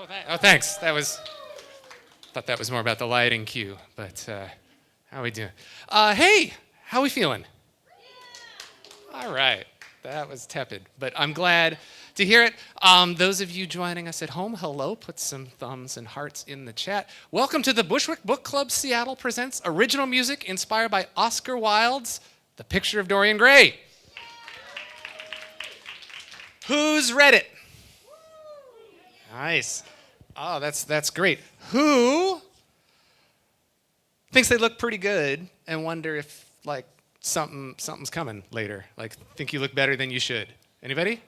Thanks. Thought that was more about the lighting cue, but how we doing? Hey, how we feeling? All right, that was tepid, but I'm glad to hear it. Those of you joining us at home, hello. Put some thumbs and hearts in the chat. Welcome to the Bushwick Book Club Seattle presents original music inspired by Oscar Wilde's The Picture of Dorian Gray. Who's read it? Nice. Oh, that's great. Who thinks they look pretty good and wonder if something's coming later? Like think you look better than you should. Anybody?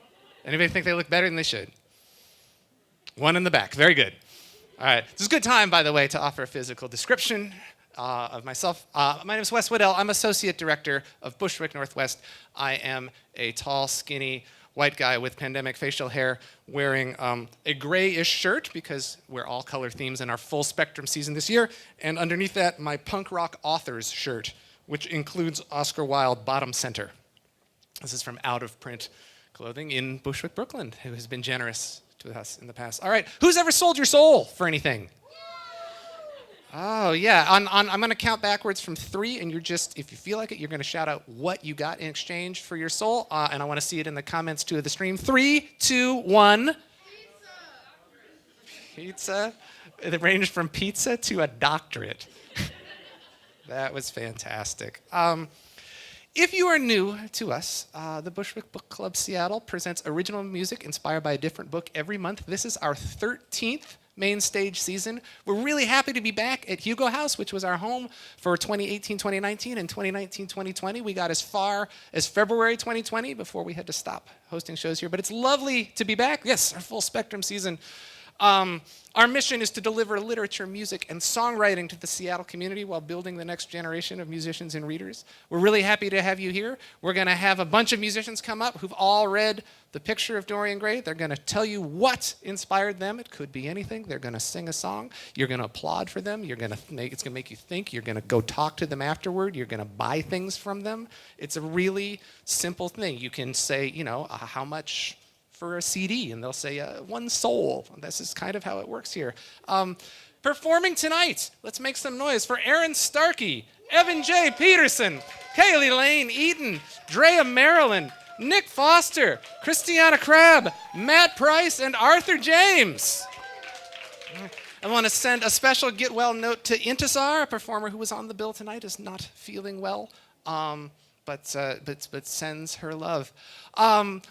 Anybody think they look better than they should? One in the back. Very good. All right. This is a good time, by the way, to offer a physical description of myself. My name is Wes Waddell. I'm Associate Director of Bushwick Northwest. I am a tall, skinny, white guy with pandemic facial hair wearing a grayish shirt because we're all color themes in our full spectrum season this year. And underneath that, my punk rock author's shirt, which includes Oscar Wilde bottom center. This is from Out of Print Clothing in Bushwick, Brooklyn, who has been generous to us in the past. All right, who's ever sold your soul for anything? Oh, yeah. I'm going to count backwards from 3, and if you feel like it, you're going to shout out what you got in exchange for your soul. And I want to see it in the comments too of the stream. 3, 2, 1. Pizza. It ranged from pizza to a doctorate. That was fantastic. If you are new to us, the Bushwick Book Club Seattle presents original music inspired by a different book every month. This is our 13th Mainstage season. We're really happy to be back at Hugo House, which was our home for 2018-2019 and 2019-2020. We got as far as February 2020 before we had to stop hosting shows here. But it's lovely to be back. Yes, our full spectrum season. Our mission is to deliver literature, music, and songwriting to the Seattle community while building the next generation of musicians and readers. We're really happy to have you here. We're going to have a bunch of musicians come up who've all read The Picture of Dorian Gray. They're going to tell you what inspired them. It could be anything. They're going to sing a song. You're going to applaud for them. It's going to make you think. You're going to go talk to them afterward. You're going to buy things from them. It's a really simple thing. You can say, how much for a CD, and they'll say 1 soul. This is kind of how it works here. Performing tonight, let's make some noise for Aaron Starkey, Evan J. Peterson, Kaley Lane Eaton, Drea Marilyn, Nick Foster, Christiana Crabbe, Matt Price, and Arthur James. I want to send a special get well note to Intisar, a performer who was on the bill tonight, is not feeling well. But sends her love.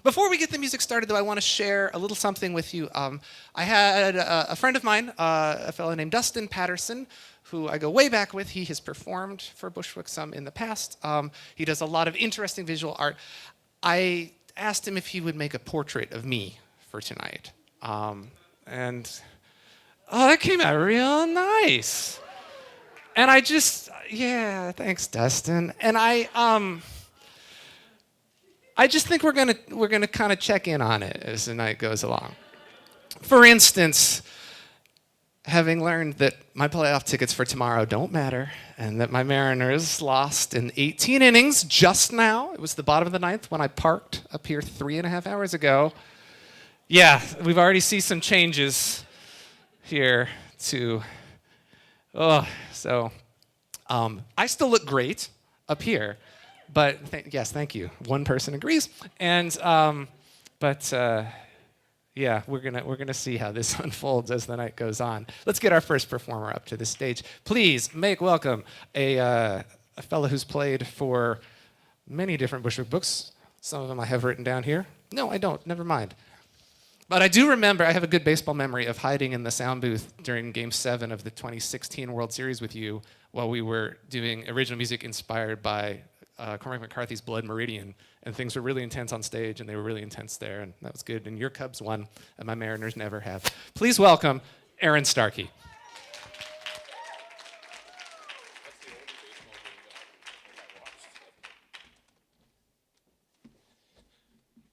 Before we get the music started, though, I want to share a little something with you. I had a friend of mine, a fellow named Dustin Patterson, who I go way back with. He has performed for Bushwick some in the past. He does a lot of interesting visual art. I asked him if he would make a portrait of me for tonight. That came out real nice. And thanks, Dustin. And I just think we're gonna kind of check in on it as the night goes along. For instance, having learned that my playoff tickets for tomorrow don't matter, and that my Mariners lost in 18 innings just now. It was the bottom of the 9th when I parked up here 3.5 hours ago. Yeah, we've already seen some changes here too. I still look great up here, but yes, thank you. One person agrees, and we're gonna see how this unfolds as the night goes on. Let's get our first performer up to the stage. Please make welcome a fellow who's played for many different Bushwick books. Some of them I have written down here. No, I don't. Never mind. But I do remember, I have a good baseball memory of hiding in the sound booth during Game 7 of the 2016 World Series with you while we were doing original music inspired by Cormac McCarthy's Blood Meridian. And things were really intense on stage, and they were really intense there, and that was good. And your Cubs won, and my Mariners never have. Please welcome Aaron Starkey.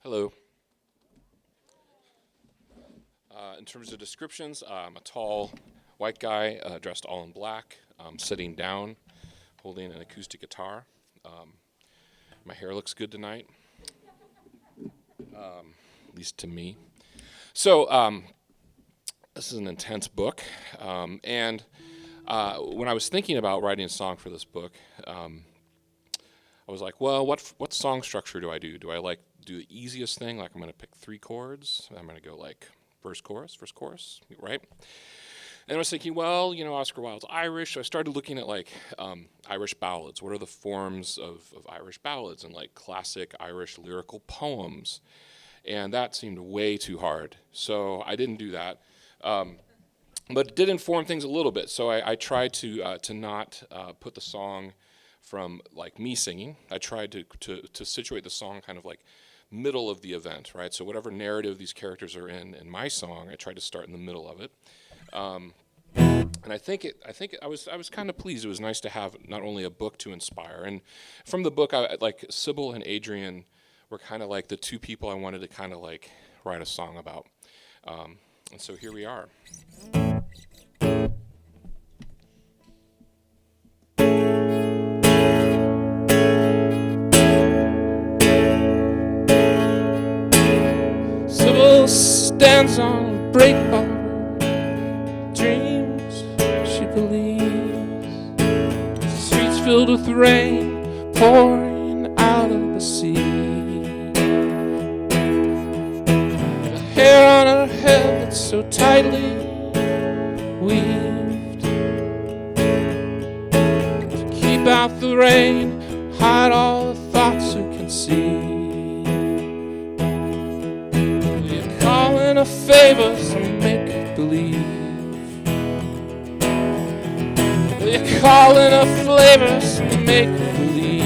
Hello. In terms of descriptions, I'm a tall white guy dressed all in black, sitting down, holding an acoustic guitar. My hair looks good tonight, at least to me. So This is an intense book, and when I was thinking about writing a song for this book, I was like, well, what song structure do I do? Do I do the easiest thing, like I'm going to pick 3 chords, I'm going to go like verse, chorus, right? And I was thinking, well, Oscar Wilde's Irish, so I started looking at Irish ballads. What are the forms of Irish ballads and classic Irish lyrical poems? And that seemed way too hard, so I didn't do that. But it did inform things a little bit, so I tried to not put the song from me singing. I tried to situate the song kind of middle of the event, right? So whatever narrative these characters are in my song, I tried to start in the middle of it. And I think I was kind of pleased. It was nice to have not only a book to inspire, and from the book, Sybil and Adrian were kind of the 2 people I wanted to kind of write a song about. And so here we are. Sybil stands on a break bar, dreams she believes. Streets filled with rain pouring out of the sea. The hair on her head that's so tightly weaved to keep out the rain, hide all the thoughts you can see. You're calling a favor, some make-believe. You're calling a flavor, some make-believe.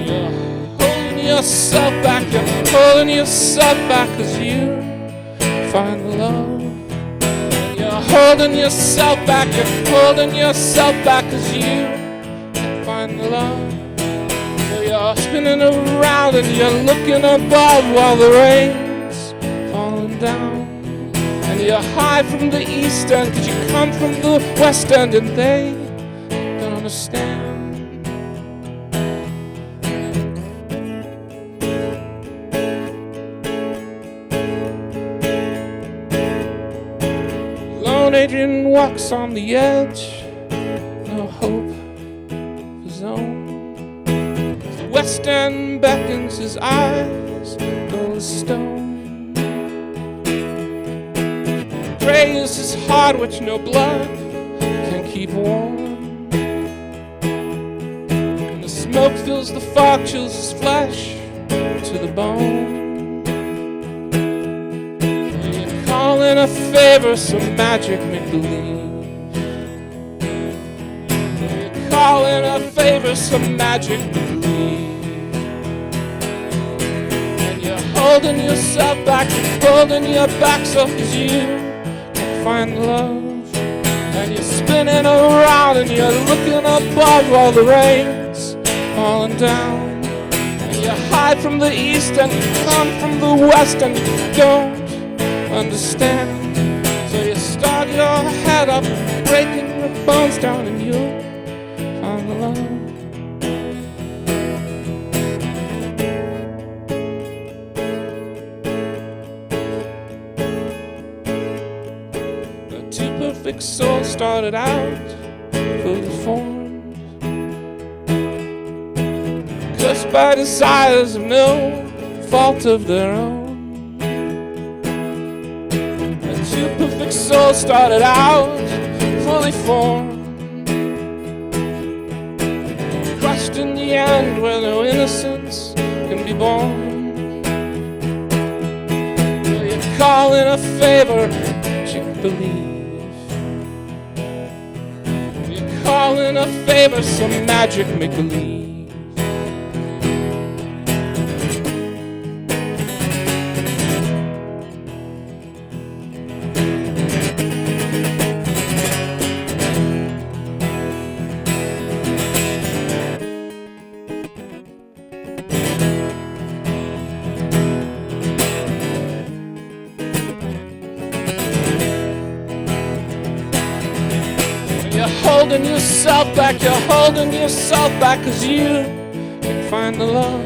You're holding yourself back, you're pulling yourself back, 'cause you find the love. You're holding yourself back, you're holding yourself back, 'cause you find the love. So you're spinning around and you're looking above while the rain's falling down. And you hide from the east end 'cause you come from the west end, and they don't understand. Lone Adrian walks on the edge, no hope of his own. The west end beckons, his eyes dull as stone. Gray is his heart which no blood can keep warm. And the smoke fills the fog, chills his flesh to the bone. You're calling a favor, some magic make-believe. You're calling a favor, some magic make-believe. And you're holding yourself back, you're holding your back so 'cause you find love. And you're spinning around and you're looking above while the rain's falling down. And you hide from the east and you come from the west and you don't understand. So you start your head up, breaking your bones down, and you'll find the love. Perfect soul started out fully formed, cursed by desires of no fault of their own. A two perfect soul started out fully formed, crushed in the end where no innocence can be born. So you're calling a favor, you believe. Calling a favor, some magic make-believe. Holding yourself back, you're holding yourself back, 'cause you can find the love.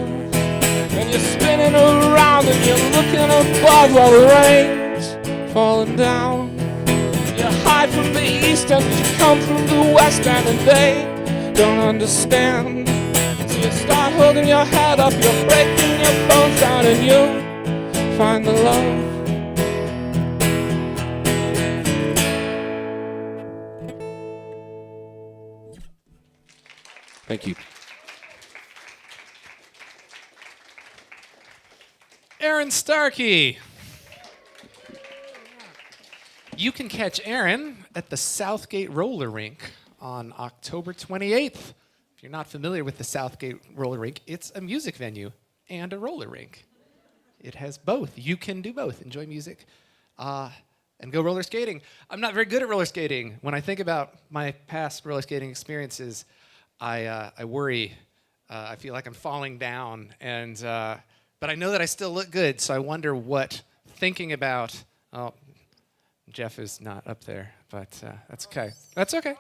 And you're spinning around and you're looking above while the rain's falling down. You hide from the east and you come from the west and they don't understand. So you start holding your head up, you're breaking your bones down and you find the love. Thank you. Aaron Starkey. You can catch Aaron at the Southgate Roller Rink on October 28th. If you're not familiar with the Southgate Roller Rink, it's a music venue and a roller rink. It has both. You can do both. Enjoy music and go roller skating. I'm not very good at roller skating. When I think about my past roller skating experiences, I worry. I feel like I'm falling down, but I know that I still look good, so I wonder what thinking about. Oh, Jeff is not up there, but that's okay. That's okay.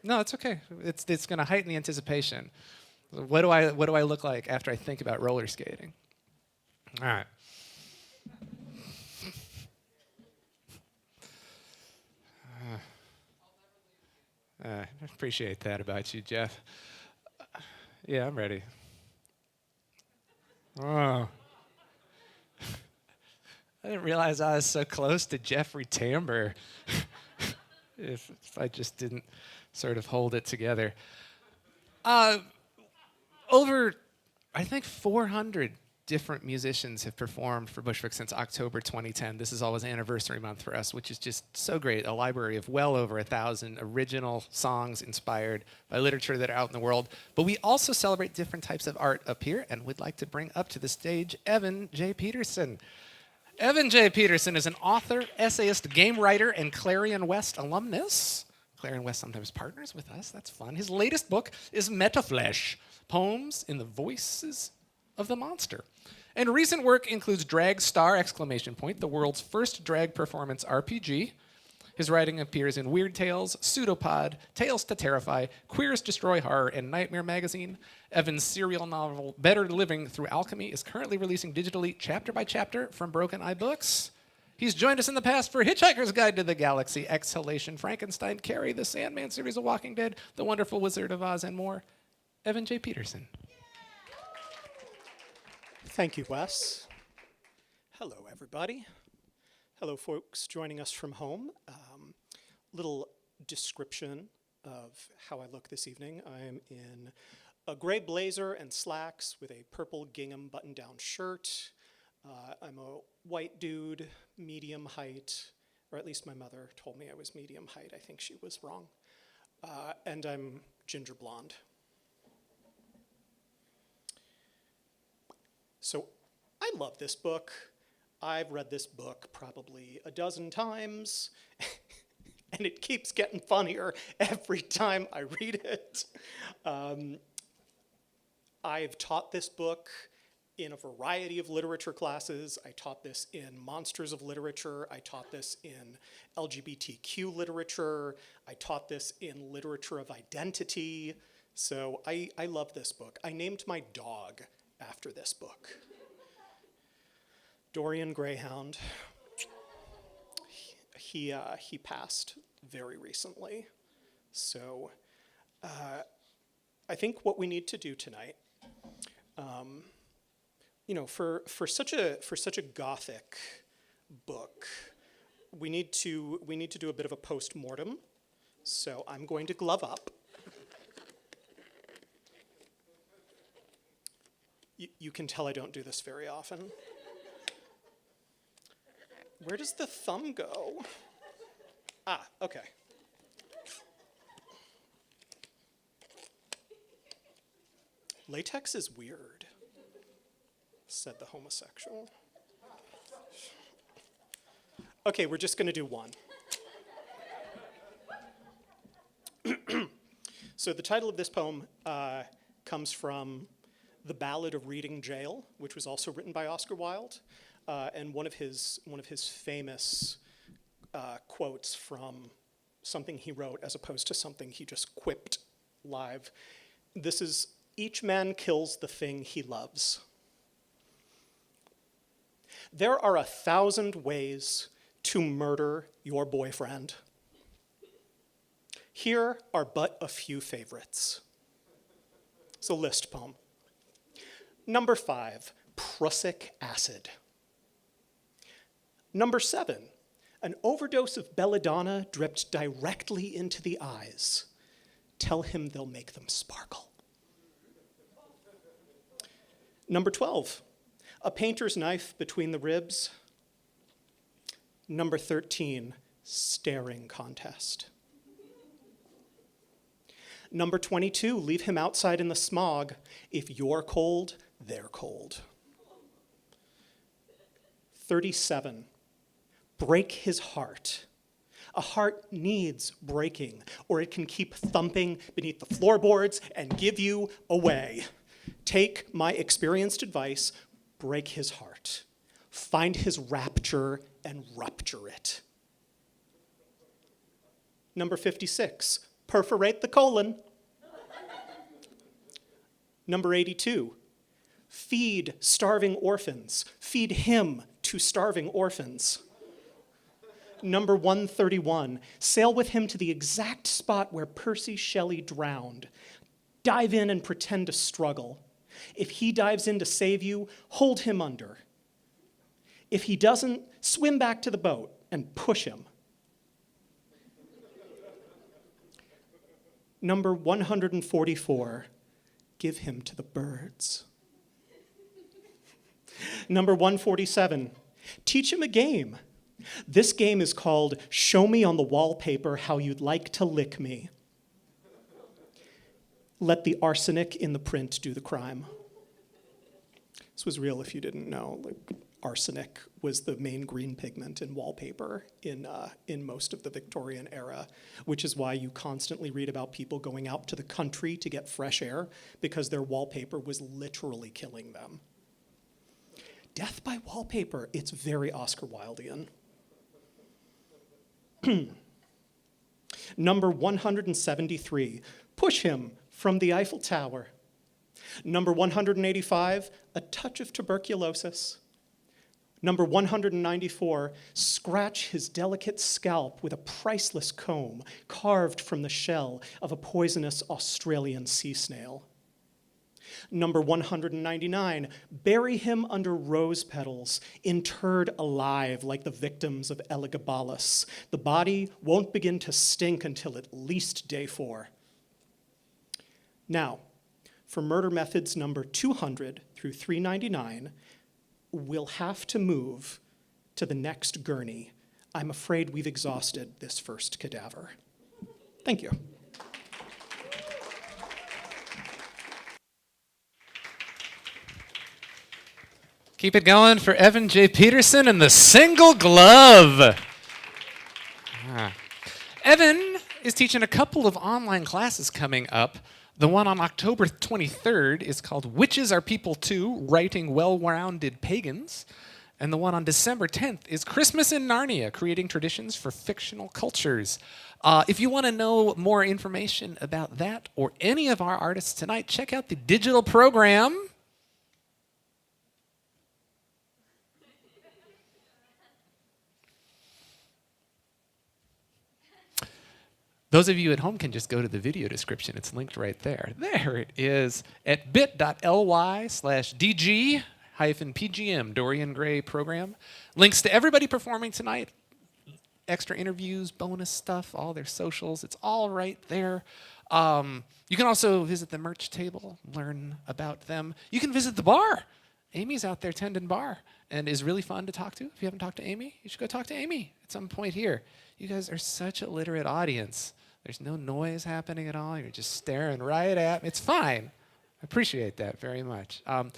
No, it's okay. It's going to heighten the anticipation. What do I look like after I think about roller skating? All right. I appreciate that about you, Jeff. Yeah, I'm ready. Oh. I didn't realize I was so close to Jeffrey Tambor if I just didn't sort of hold it together. Over, I think, 400 different musicians have performed for Bushwick since October 2010. This is always anniversary month for us, which is just so great. A library of well over 1,000 original songs inspired by literature that are out in the world. But we also celebrate different types of art up here, and would like to bring up to the stage Evan J. Peterson. Evan J. Peterson is an author, essayist, game writer, and Clarion West alumnus. Clarion West sometimes partners with us. That's fun. His latest book is Metaflesh, Poems in the Voices of the Monster. And recent work includes Drag Star! The world's first drag performance RPG. His writing appears in Weird Tales, Pseudopod, Tales to Terrify, Queers Destroy Horror, and Nightmare Magazine. Evan's serial novel, Better Living Through Alchemy, is currently releasing digitally chapter by chapter from Broken Eye Books. He's joined us in the past for Hitchhiker's Guide to the Galaxy, Exhalation, Frankenstein, Carrie, the Sandman series of Walking Dead, The Wonderful Wizard of Oz, and more. Evan J. Peterson. Thank you, Wes. Hello, everybody. Hello, folks joining us from home. Little description of how I look this evening. I am in a gray blazer and slacks with a purple gingham button-down shirt. I'm a white dude, medium height, or at least my mother told me I was medium height. I think she was wrong. And I'm ginger blonde. So I love this book. I've read this book probably a dozen times, and it keeps getting funnier every time I read it. I've taught this book in a variety of literature classes. I taught this in Monsters of Literature. I taught this in LGBTQ literature. I taught this in literature of identity. So I love this book. I named my dog after this book. Dorian Greyhound. He passed very recently. So I think what we need to do tonight, for such a gothic book, we need to do a bit of a post-mortem. So I'm going to glove up. You can tell I don't do this very often. Where does the thumb go? Ah, okay. Latex is weird, said the homosexual. Okay, we're just going to do one. So the title of this poem comes from The Ballad of Reading Jail, which was also written by Oscar Wilde, and one of his famous quotes from something he wrote as opposed to something he just quipped live. This is, "Each man kills the thing he loves." There are 1,000 ways to murder your boyfriend. Here are but a few favorites. It's a list poem. Number 5, prussic acid. Number 7, an overdose of belladonna dripped directly into the eyes. Tell him they'll make them sparkle. Number 12, a painter's knife between the ribs. Number 13, staring contest. Number 22, leave him outside in the smog. If you're cold, they're cold. 37, break his heart. A heart needs breaking, or it can keep thumping beneath the floorboards and give you away. Take my experienced advice, break his heart. Find his rapture and rupture it. Number 56, perforate the colon. Number 82, feed starving orphans. Feed him to starving orphans. Number 131, sail with him to the exact spot where Percy Shelley drowned. Dive in and pretend to struggle. If he dives in to save you, hold him under. If he doesn't, swim back to the boat and push him. Number 144, give him to the birds. Number 147, teach him a game. This game is called Show Me on the Wallpaper How You'd Like to Lick Me. Let the arsenic in the print do the crime. This was real if you didn't know. Arsenic was the main green pigment in wallpaper in most of the Victorian era, which is why you constantly read about people going out to the country to get fresh air because their wallpaper was literally killing them. Death by wallpaper, it's very Oscar Wildean. Number 173, push him from the Eiffel Tower. Number 185, a touch of tuberculosis. Number 194, scratch his delicate scalp with a priceless comb carved from the shell of a poisonous Australian sea snail. Number 199, bury him under rose petals, interred alive like the victims of Elagabalus. The body won't begin to stink until at least day 4. Now, for murder methods number 200 through 399, we'll have to move to the next gurney. I'm afraid we've exhausted this first cadaver. Thank you. Keep it going for Evan J. Peterson and the single glove. Evan is teaching a couple of online classes coming up. The one on October 23rd is called Witches Are People Too, Writing Well-Rounded Pagans. And the one on December 10th is Christmas in Narnia, Creating Traditions for Fictional Cultures. If you want to know more information about that or any of our artists tonight, check out the digital program. Those of you at home can just go to the video description. It's linked right there. There it is at bit.ly/DG-PGM, Dorian Gray program. Links to everybody performing tonight, extra interviews, bonus stuff, all their socials. It's all right there. You can also visit the merch table, learn about them. You can visit the bar. Amy's out there tending bar and is really fun to talk to. If you haven't talked to Amy, you should go talk to Amy at some point here. You guys are such a literate audience. There's no noise happening at all. You're just staring right at me. It's fine. I appreciate that very much. And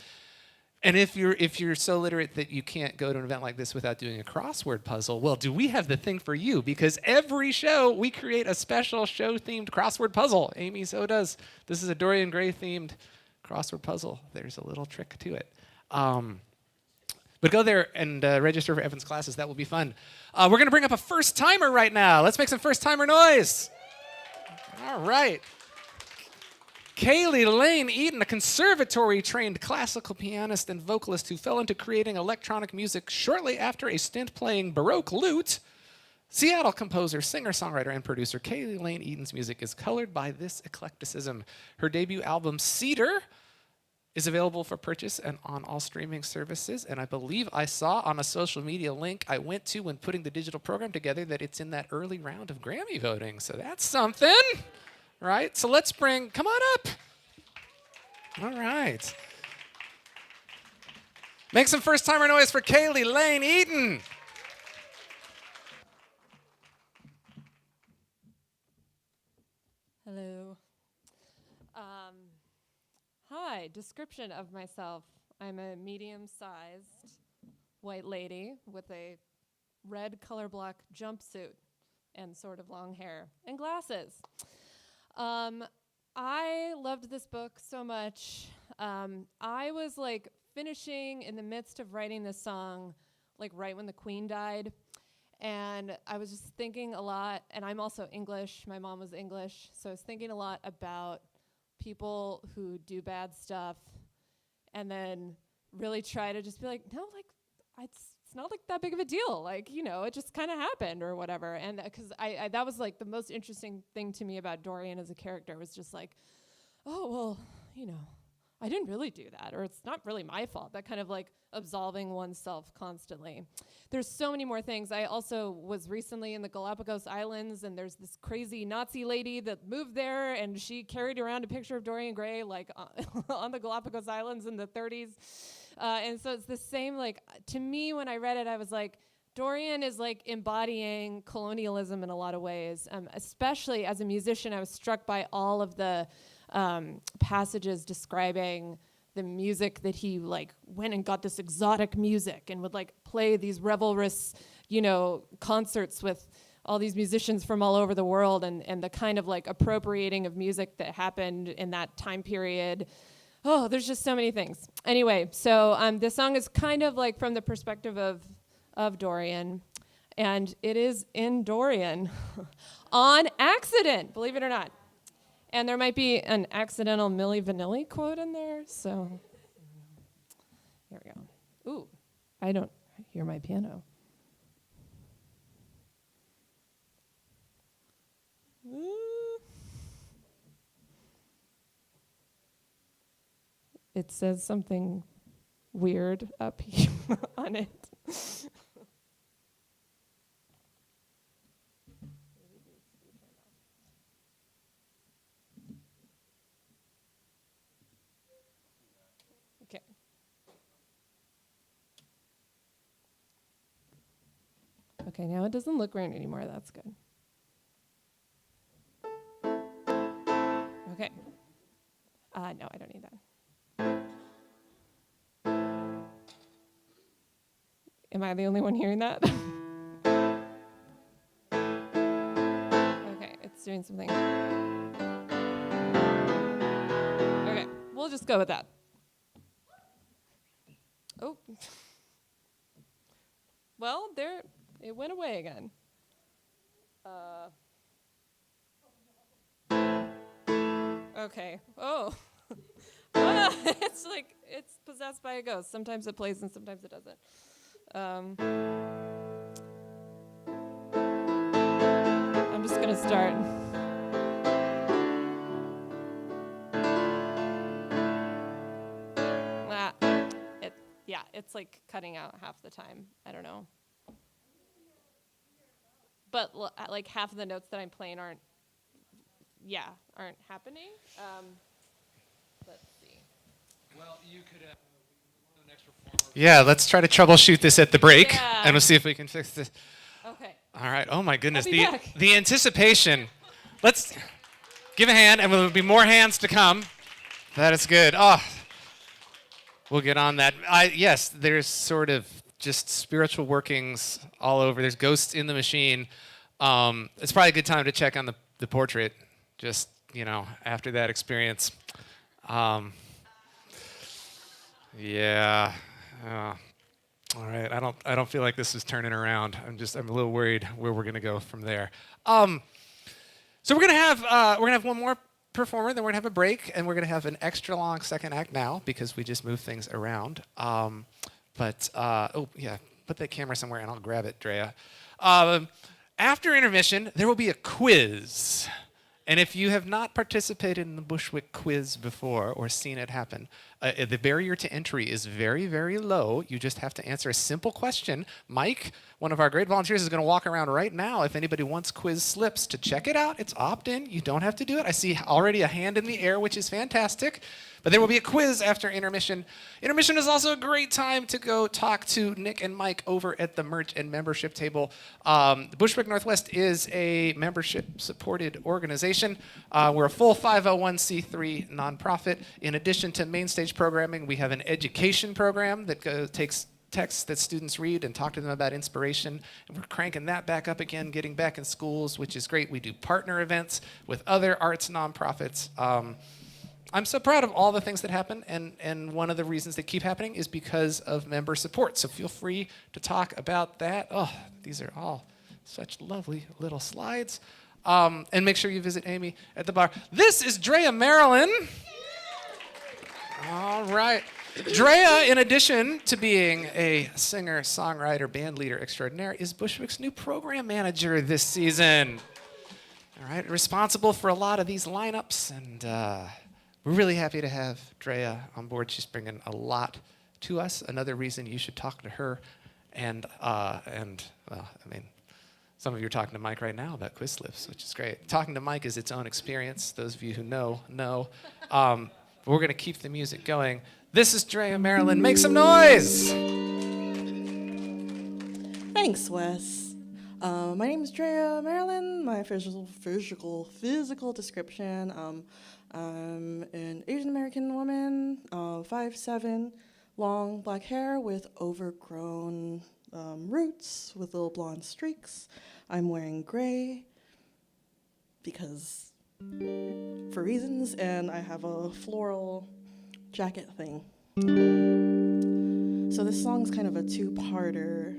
if you're so literate that you can't go to an event like this without doing a crossword puzzle, well, do we have the thing for you? Because every show, we create a special show-themed crossword puzzle. Amy so does. This is a Dorian Gray-themed crossword puzzle. There's a little trick to it. But go there and register for Evan's classes. That will be fun. We're going to bring up a first-timer right now. Let's make some first-timer noise. All right. Kaley Lane Eaton, a conservatory-trained classical pianist and vocalist who fell into creating electronic music shortly after a stint playing Baroque lute. Seattle composer, singer-songwriter, and producer Kaley Lane Eaton's music is colored by this eclecticism. Her debut album, Cedar, is available for purchase and on all streaming services. And I believe I saw on a social media link I went to when putting the digital program together that it's in that early round of Grammy voting. So that's something, right? So let's come on up. All right. Make some first-timer noise for Kaley Lane Eaton. Hello. Hi, description of myself. I'm a medium-sized white lady with a red color block jumpsuit and sort of long hair and glasses. I loved this book so much. I was like finishing in the midst of writing this song, like right when the Queen died. And I was just thinking a lot, and I'm also English. My mom was English, so I was thinking a lot about people who do bad stuff and then really try to just be like, no, like, it's not like that big of a deal. Like, you know, it just kind of happened or whatever. And because I that was like the most interesting thing to me about Dorian as a character was just like, oh, well, you know, I didn't really do that, or it's not really my fault. That kind of like absolving oneself constantly. There's so many more things. I also was recently in the Galapagos Islands, and there's this crazy Nazi lady that moved there, and she carried around a picture of Dorian Gray like on the Galapagos Islands in the 30s. And so it's the same, like, to me when I read it, I was like, Dorian is like embodying colonialism in a lot of ways. Especially as a musician, I was struck by all of the passages describing the music that he like went and got this exotic music and would like play these revelrous, you know, concerts with all these musicians from all over the world, and the kind of like appropriating of music that happened in that time period. Oh, there's just so many things. Anyway, so this song is kind of like from the perspective of Dorian, and it is in Dorian on accident, believe it or not. And there might be an accidental Milli Vanilli quote in there, so here we go. Ooh, I don't hear my piano. It says something weird up here on it. Okay. Okay, now it doesn't look weird anymore. That's good. Okay. No, I don't need that. Am I the only one hearing that? Okay, it's doing something. Okay, we'll just go with that. Oh. Well, there, it went away again. Okay. Oh. It's like, it's possessed by a ghost. Sometimes it plays and sometimes it doesn't. I'm just going to start. It's like cutting out half the time. I don't know. But like half of the notes that I'm playing aren't happening. Let's see. Well, you could the next performer. Yeah, let's try to troubleshoot this at the break, and we'll see if we can fix this. Okay. All right. Oh my goodness, I'll be back. The anticipation. Let's give a hand, and there'll be more hands to come. That is good. Oh, we'll get on that. Yes, there's sort of just spiritual workings all over. There's ghosts in the machine. It's probably a good time to check on the portrait. Just after that experience. Yeah. All right. I don't feel like this is turning around. I'm a little worried where we're gonna go from there. So we're gonna have one more performer, then we're going to have a break, and we're going to have an extra long second act now because we just moved things around. Oh, yeah, put that camera somewhere, and I'll grab it, Drea. After intermission, there will be a quiz. And if you have not participated in the Bushwick Quiz before or seen it happen, the barrier to entry is very, very low. You just have to answer a simple question. Mike, one of our great volunteers, is going to walk around right now if anybody wants quiz slips to check it out. It's opt-in. You don't have to do it. I see already a hand in the air, which is fantastic. But there will be a quiz after intermission. Intermission is also a great time to go talk to Nick and Mike over at the merch and membership table. Bushwick Northwest is a membership-supported organization. We're a full 501c3 nonprofit. In addition to Mainstage programming, we have an education program that takes texts that students read and talk to them about inspiration. And we're cranking that back up again, getting back in schools, which is great. We do partner events with other arts nonprofits. I'm so proud of all the things that happen, and one of the reasons they keep happening is because of member support. So feel free to talk about that. Oh, these are all such lovely little slides. And make sure you visit Amy at the bar. This is Drea Marilyn. All right. Drea, in addition to being a singer, songwriter, band leader extraordinaire, is Bushwick's new program manager this season. All right, responsible for a lot of these lineups, and we're really happy to have Drea on board. She's bringing a lot to us. Another reason you should talk to her. And well, I mean, some of you are talking to Mike right now about quiz slips, which is great. Talking to Mike is its own experience. Those of you who know. But we're going to keep the music going. This is Drea Marilyn. Make some noise! Thanks, Wes. My name is Drea Marilyn. My physical description. I'm an Asian American woman, 5'7", long black hair with overgrown roots with little blonde streaks. I'm wearing gray because for reasons, and I have a floral jacket thing. So this song's kind of a two-parter.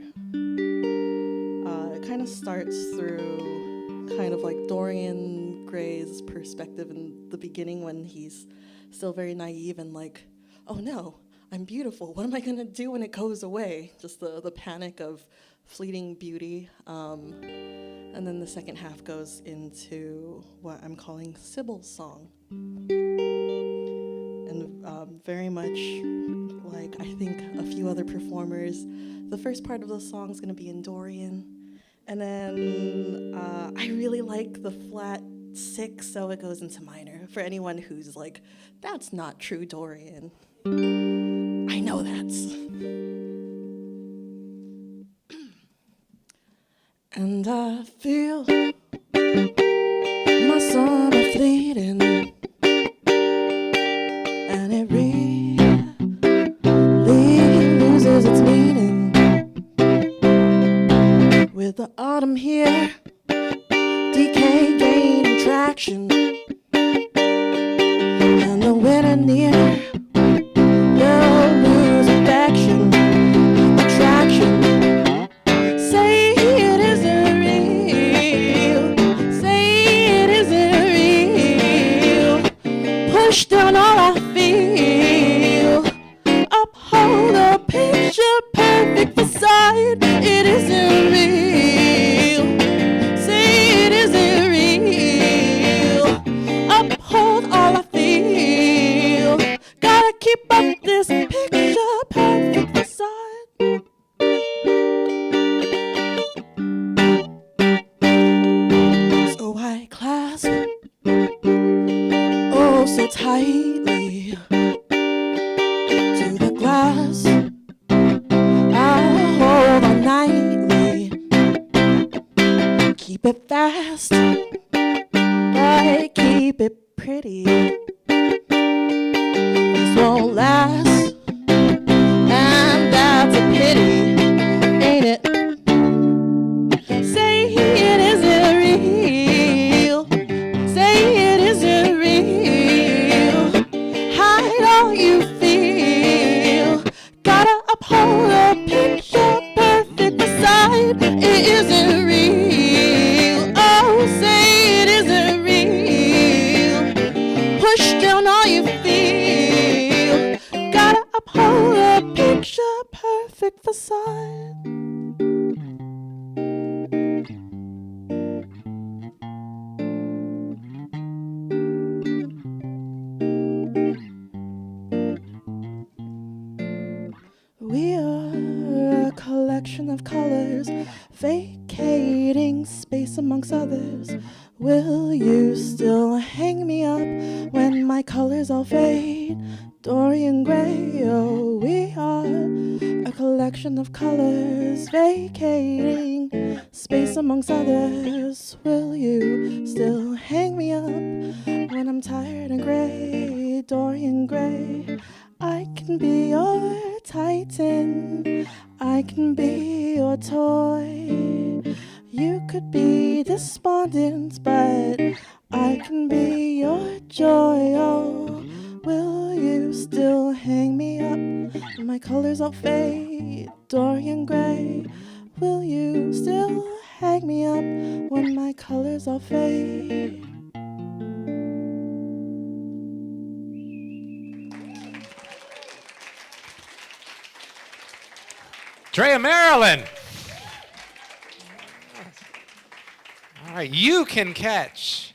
It kind of starts through kind of like Dorian Gray's perspective in the beginning when he's still very naive and like, oh no, I'm beautiful. What am I gonna do when it goes away? Just the panic of fleeting beauty. And then the second half goes into what I'm calling Sybil's song. And very much like I think a few other performers, the first part of the song is gonna be in Dorian. And then I really like the flat 6, so it goes into minor. For anyone who's like, that's not true Dorian. I know that's. And I feel my summer fleeting, and it really loses its meaning. With the autumn here, decay gaining traction, and the winter near, you'll lose affection, attraction. Say it isn't real, say it isn't real. Push down all I feel, uphold a picture perfect facade. It isn't real. Keep up this picture perfect facade. So I clasp oh so tightly to the glass. I hold on nightly, keep it fast, I keep it pretty. Won't last, and that's a pity, ain't it? Say it isn't real, say it isn't real. Hide all you feel, gotta uphold a picture perfect facade. It isn't real, oh say it isn't real. sun. We are a collection of colors, vacating space amongst others. Will you still hang me up when my colors all fade? Dorian Gray, oh, we are a collection of colors, vacating space amongst others. Will you still hang me up when I'm tired and gray? Dorian Gray, I can be your Titan, I can be your toy. You could be despondent, but I can be your joy. Oh, will you still hang me up when my colors all fade? Dorian Gray, will you still hang me up when my colors all fade? Drea Marilyn. All right, you can catch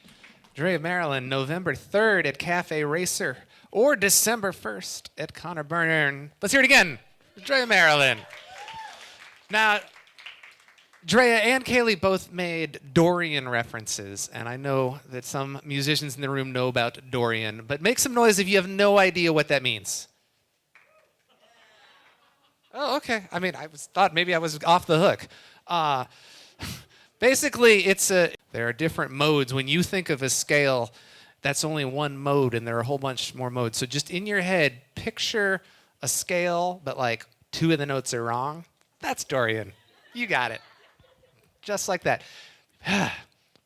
Drea Marilyn November 3rd at Cafe Racer or December 1st at Connor Byrne. Let's hear it again. Drea Marilyn. Now, Drea and Kaley both made Dorian references, and I know that some musicians in the room know about Dorian, but make some noise if you have no idea what that means. Oh, okay. I mean, thought maybe I was off the hook. Basically, there are different modes. When you think of a scale, that's only one mode, and there are a whole bunch more modes. So just in your head, picture a scale, but like 2 of the notes are wrong. That's Dorian. You got it. Just like that.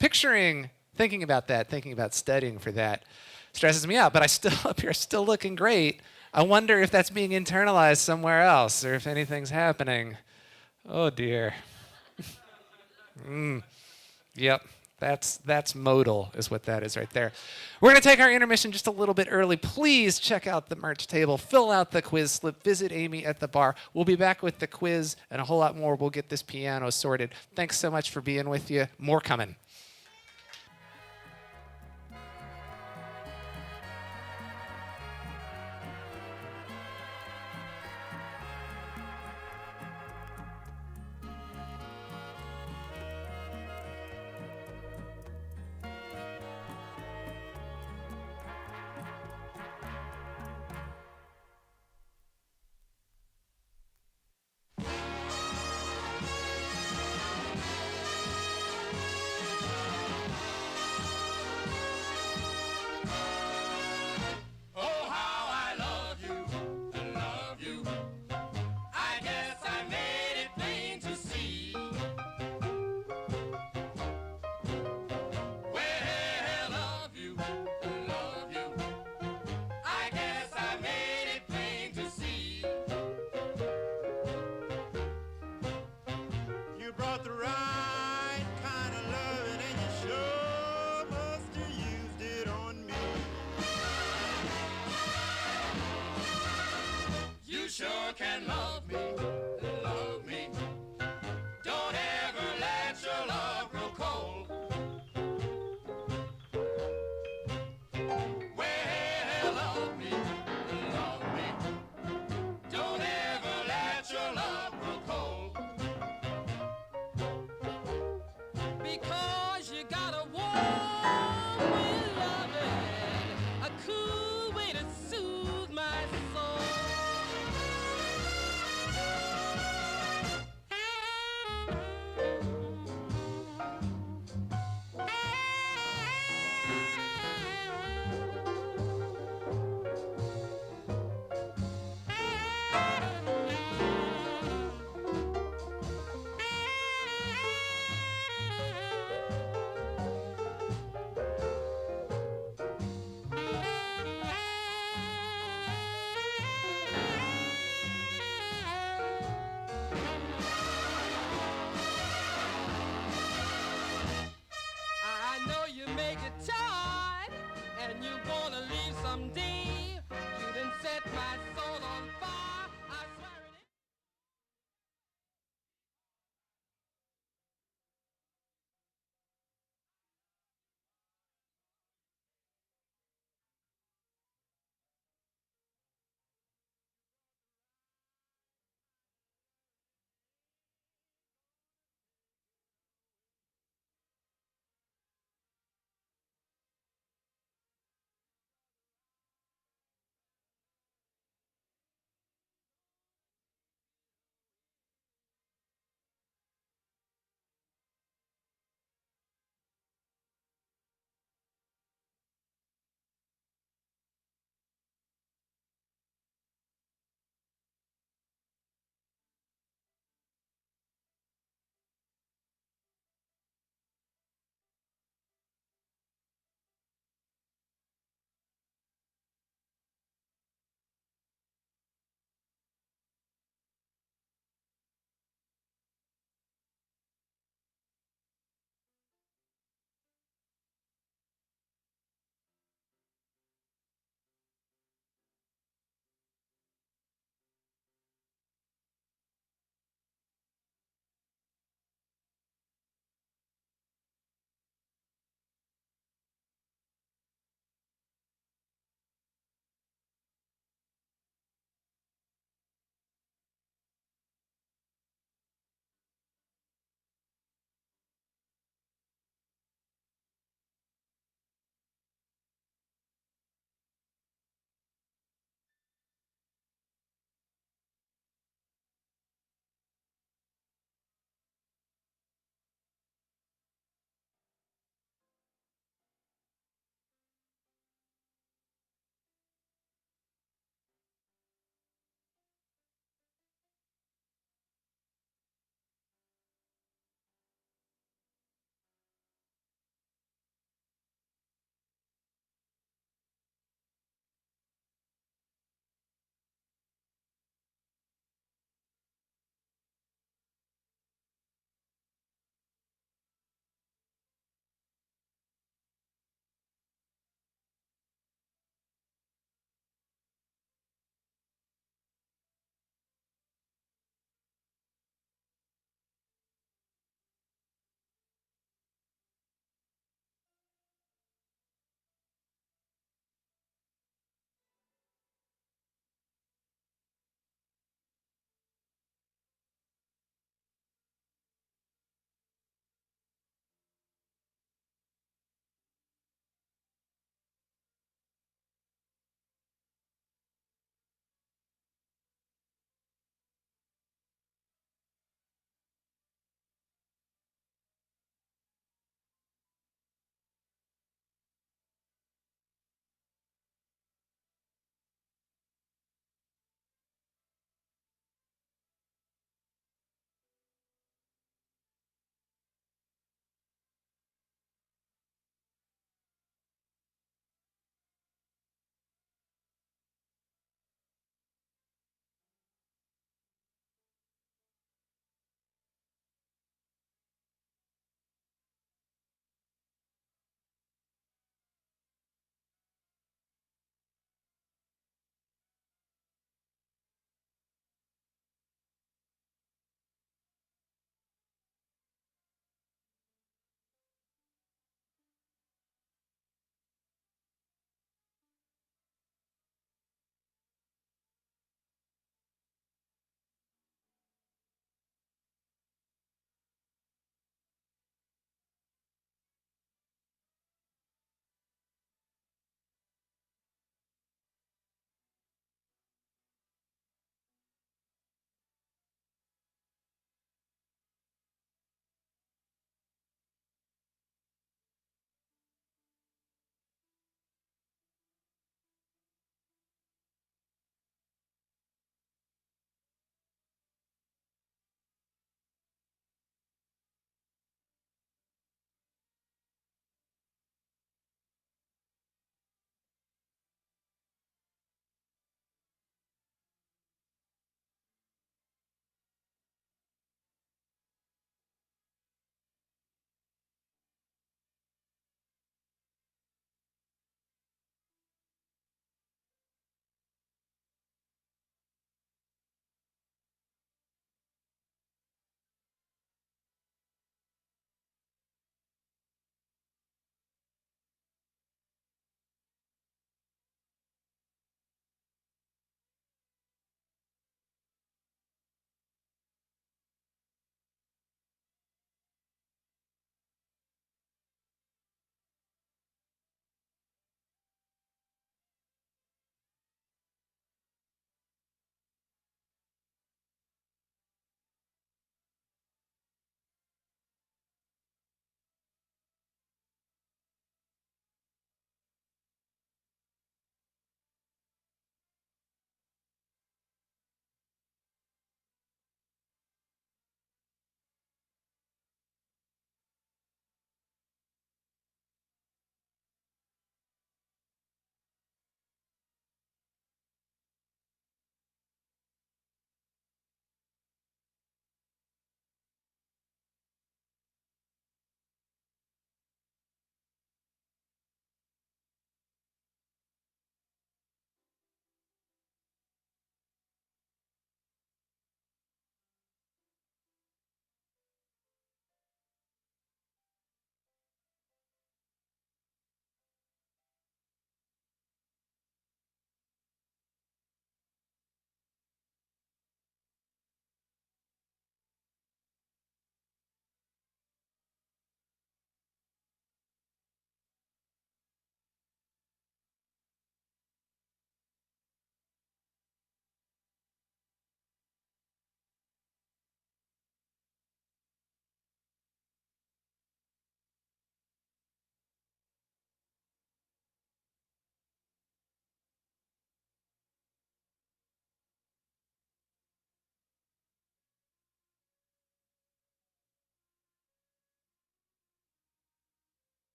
Thinking about that, thinking about studying for that stresses me out, but I still up here, still looking great. I wonder if that's being internalized somewhere else or if anything's happening. Oh dear. Yep, that's modal is what that is right there. We're going to take our intermission just a little bit early. Please check out the merch table, fill out the quiz slip, visit Amy at the bar. We'll be back with the quiz and a whole lot more. We'll get this piano sorted. Thanks so much for being with you. More coming.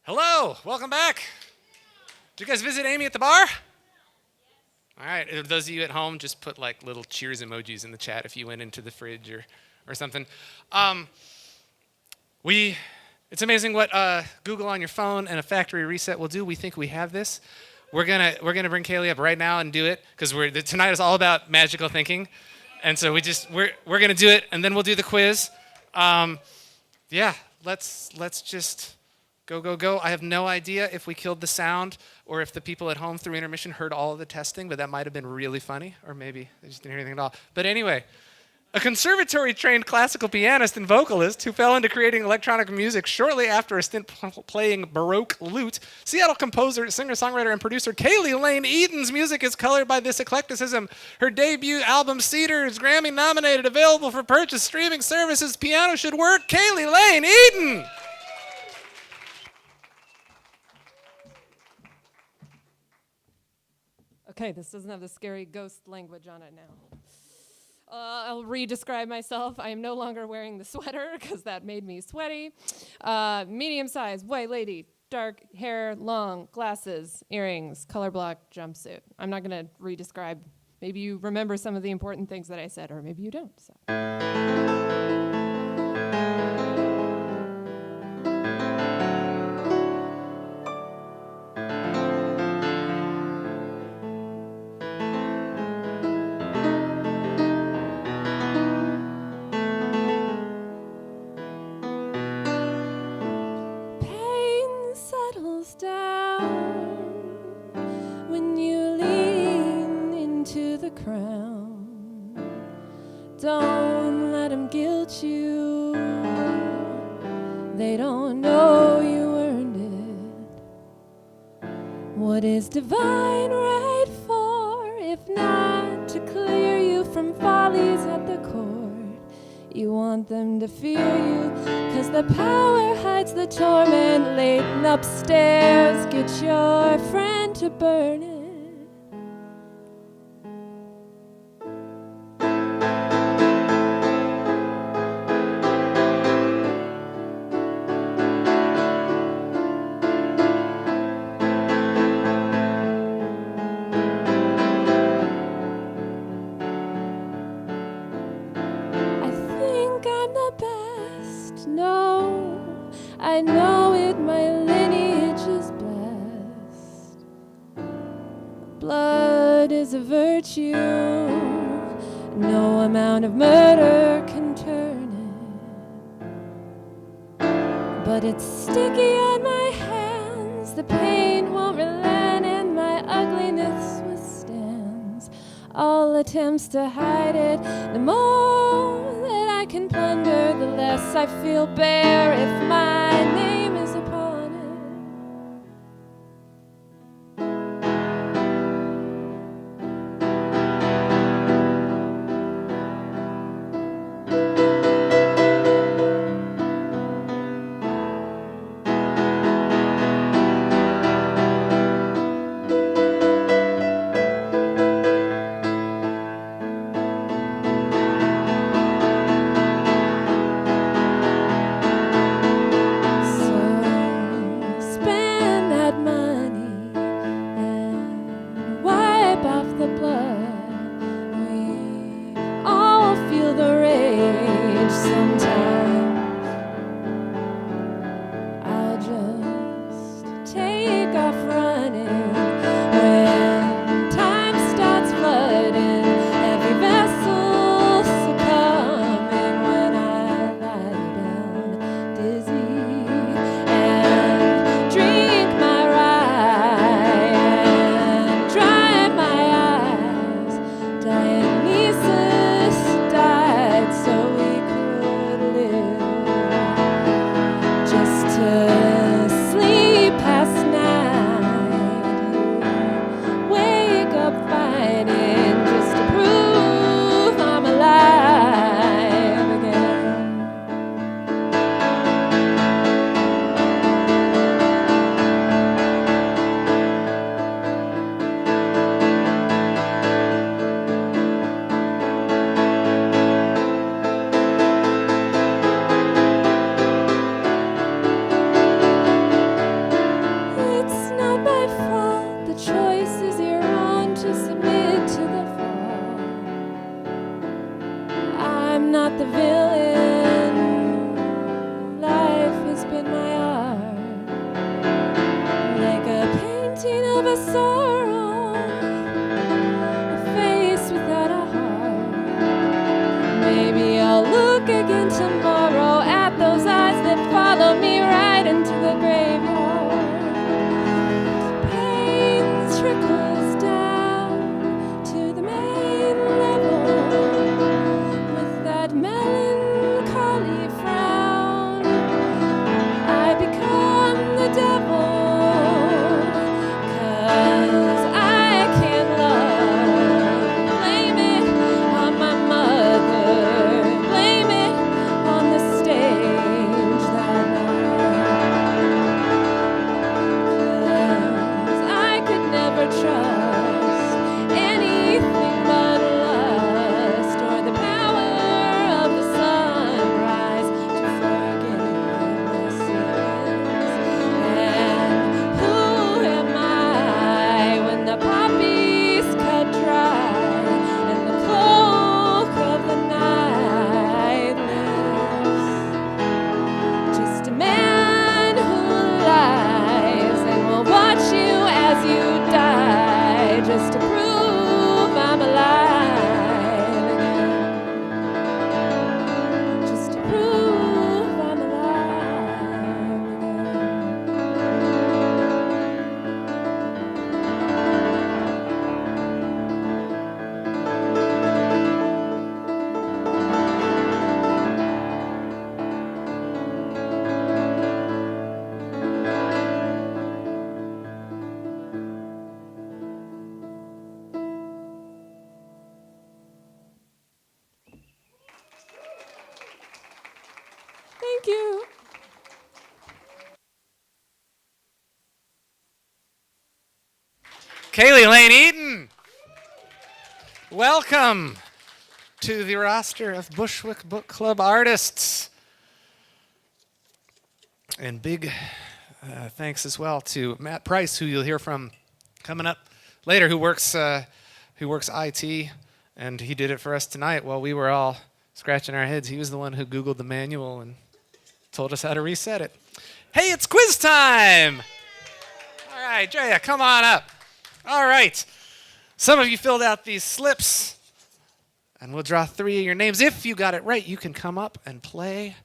Hello, welcome back. Did you guys visit Amy at the bar? All right, those of you at home, just put like little cheers emojis in the chat if you went into the fridge or something. It's amazing what Google on your phone and a factory reset will do. We think we have this. We're gonna bring Kaley up right now and do it because tonight is all about magical thinking, and so we're gonna do it and then we'll do the quiz. Yeah, let's just go. I have no idea if we killed the sound or if the people at home through intermission heard all of the testing, but that might have been really funny, or maybe they just didn't hear anything at all. But anyway, a conservatory-trained classical pianist and vocalist who fell into creating electronic music shortly after a stint playing Baroque lute, Seattle composer, singer-songwriter, and producer Kaley Lane Eaton's music is colored by this eclecticism. Her debut album, Cedars, Grammy-nominated, available for purchase, streaming services, Piano Should Work, Kaley Lane Eaton! Okay, this doesn't have the scary ghost language on it now. I'll re-describe myself. I am no longer wearing the sweater because that made me sweaty. Medium-sized, white lady, dark hair, long, glasses, earrings, color block, jumpsuit. I'm not going to re-describe. Maybe you remember some of the important things that I said, or maybe you don't. So. Don't let them guilt you. They don't know you earned it. What is divine right for, if not to clear you from follies at the court? You want them to fear you, 'cause the power hides the torment latent upstairs. Get your friend to burn it. I know it, my lineage is blessed. Blood is a virtue, no amount of murder can turn it. But it's sticky on my hands, the pain won't relent, and my ugliness withstands all attempts to hide it. The more that I can plunder, the less I feel bare if my name is upon it. of a sorrow, a face without a heart. Maybe I'll look again tomorrow at those eyes that follow me right into the graveyard. Pain trickles down to the main level with that melancholy frown. I become the devil, 'cause I can't love. Blame it on my mother, blame it on the stage that night. 'Cause I could never trust anything but lust or the power of the sunrise to forgive my sins. And who am I when the poppies cut dry and the cloak of the night lifts? Just a man who lies and will watch you as you die, just to prove I'm alive again. Just to prove I'm alive again. Thank you. Kaley Lane Eaton, welcome to the roster of Bushwick Book Club artists. And big thanks as well to Matt Price, who you'll hear from coming up later, who works IT, and he did it for us tonight while we were all scratching our heads. He was the one who Googled the manual and told us how to reset it. Hey, it's quiz time! All right, Drea, come on up. All right. Some of you filled out these slips, and we'll draw 3 of your names. If you got it right, you can come up and play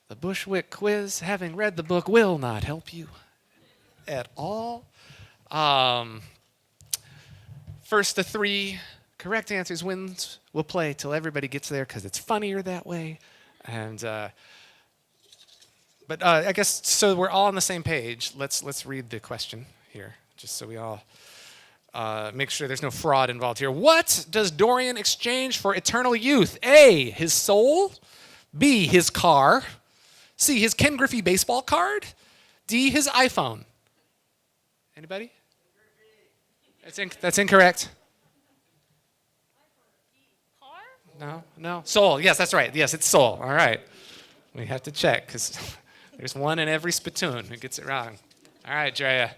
the Bushwick Quiz. Having read the book will not help you at all. First to 3 correct answers wins. We'll play till everybody gets there because it's funnier that way. And but I guess so we're all on the same page. Let's read the question here, just so we all make sure there's no fraud involved here. What does Dorian exchange for eternal youth? A, his soul. B, his car. C, his Ken Griffey baseball card. D, his iPhone. Anybody? That's incorrect. No. Soul. Yes, that's right. Yes, it's soul. All right. We have to check because there's one in every spittoon who gets it wrong. All right, Drea.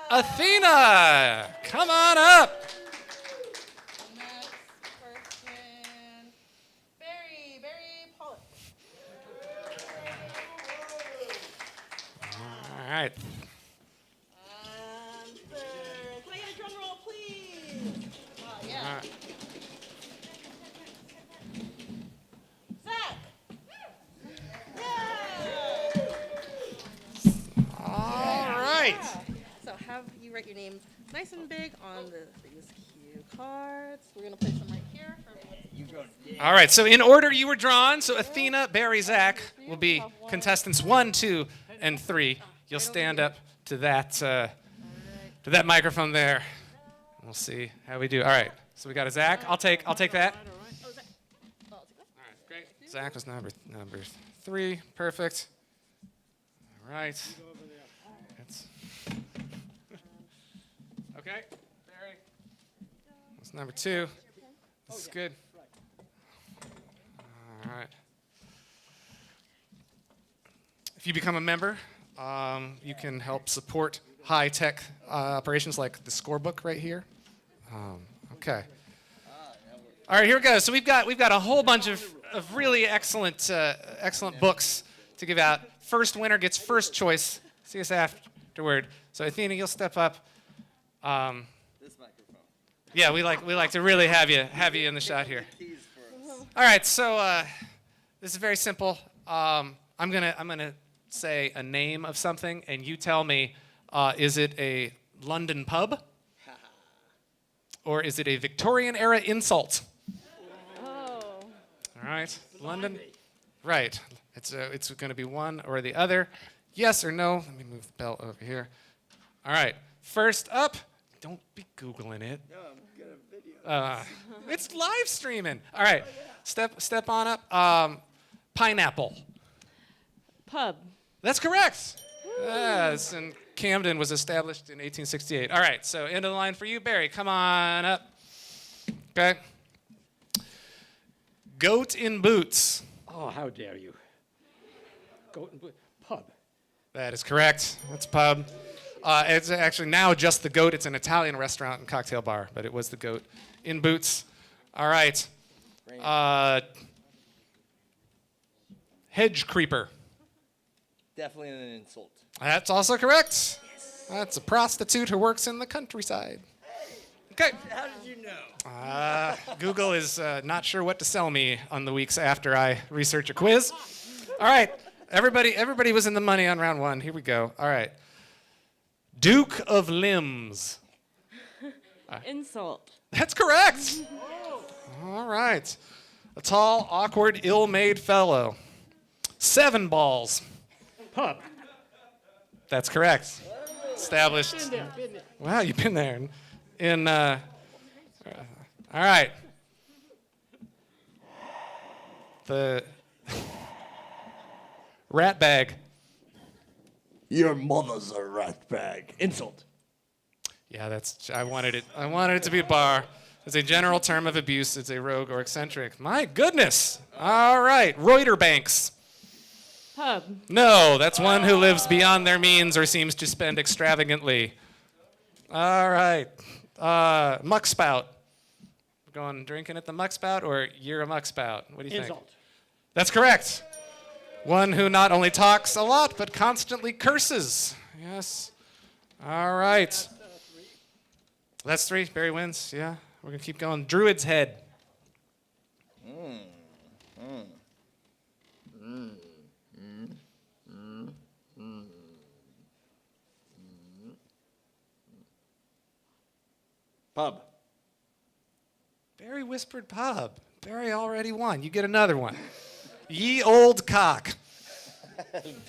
Athena, come on up. Next person, Barry Pollock. All right. And third, can I get a drum roll, please? Yeah. All right. Zach. Yeah. All right. So have you write your names nice and big on these cue cards. We're gonna place them right here for everyone. All right. So in order you were drawn. So Athena, Barry, Zach will be contestants 1, 2, and 3. You'll stand up to that microphone there. We'll see how we do. All right. So we got a Zach. I'll take that. Oh, Zach. All right. Great. Zach was number 3. Perfect. All right. That's okay. Barry. That's number 2. This is good. All right. If you become a member, you can help support high-tech operations like the scorebook right here. Okay. All right, here we go. So we've got a whole bunch of really excellent books to give out. First winner gets first choice See us afterward. So Athena, you'll step up. This microphone. Yeah, we like to really have you in the shot here. All right, so this is very simple. I'm gonna say a name of something, and you tell me, is it a London pub, or is it a Victorian era insult? Oh. All right, London. Right. It's going to be one or the other. Yes or no? Let me move the bell over here. All right. First up, don't be Googling it. No, I'm gonna video. It's live streaming. All right. Step on up. Pineapple. Pub. That's correct. Yes, and Camden was established in 1868. All right. So end of the line for you, Barry. Come on up. Okay. Goat in boots. Oh, how dare you. Goat and pub. That is correct. That's pub. It's actually now just the Goat. It's an Italian restaurant and cocktail bar, but it was the Goat in boots. All right. Hedge creeper. Definitely an insult. That's also correct. That's a prostitute who works in the countryside. Okay. How did you know? Google is not sure what to sell me on the weeks after I research a quiz. All right. Everybody was in the money on round one. Here we go. All right. Duke of Limbs. Insult. That's correct. All right. A tall, awkward, ill-made fellow. 7 balls. Pub. That's correct. Established. Been there. Wow, you've been there. All right. The rat bag. Your mother's a rat bag. Insult. Yeah, I wanted it to be a bar. It's a general term of abuse. It's a rogue or eccentric. My goodness. All right. Reuterbanks. Pub. No, that's one who lives beyond their means or seems to spend extravagantly. All right. Muck spout. Going drinking at the muck spout, or you're a muck spout? What do you think? Insult. That's correct. One who not only talks a lot, but constantly curses. Yes. All right. That's 3. Barry wins. Yeah. We're going to keep going. Druid's head. Pub. Barry whispered pub. Barry already won. You get another one. Ye old cock.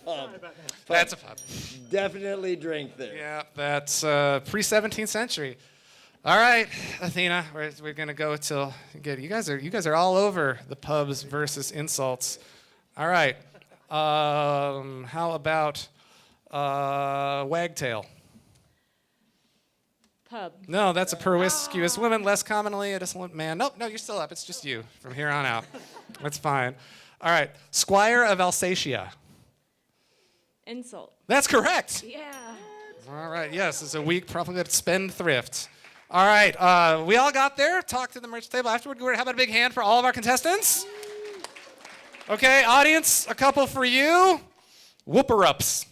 Pub. That's a pub. Definitely drink there. Yeah, that's pre-17th century. All right, Athena, we're gonna go till you guys are all over the pubs versus insults. All right, how about wagtail? Pub. No, that's a promiscuous woman, less commonly a dissolute man. Nope, no, you're still up. It's just you from here on out. That's fine. All right, Squire of Alsatia. Insult. That's correct. Yeah. All right, yes, it's a weak, profligate spendthrift. All right, we all got there. Talk to the merch table afterward. How about a big hand for all of our contestants? Okay, audience, a couple for you. Whooper-ups.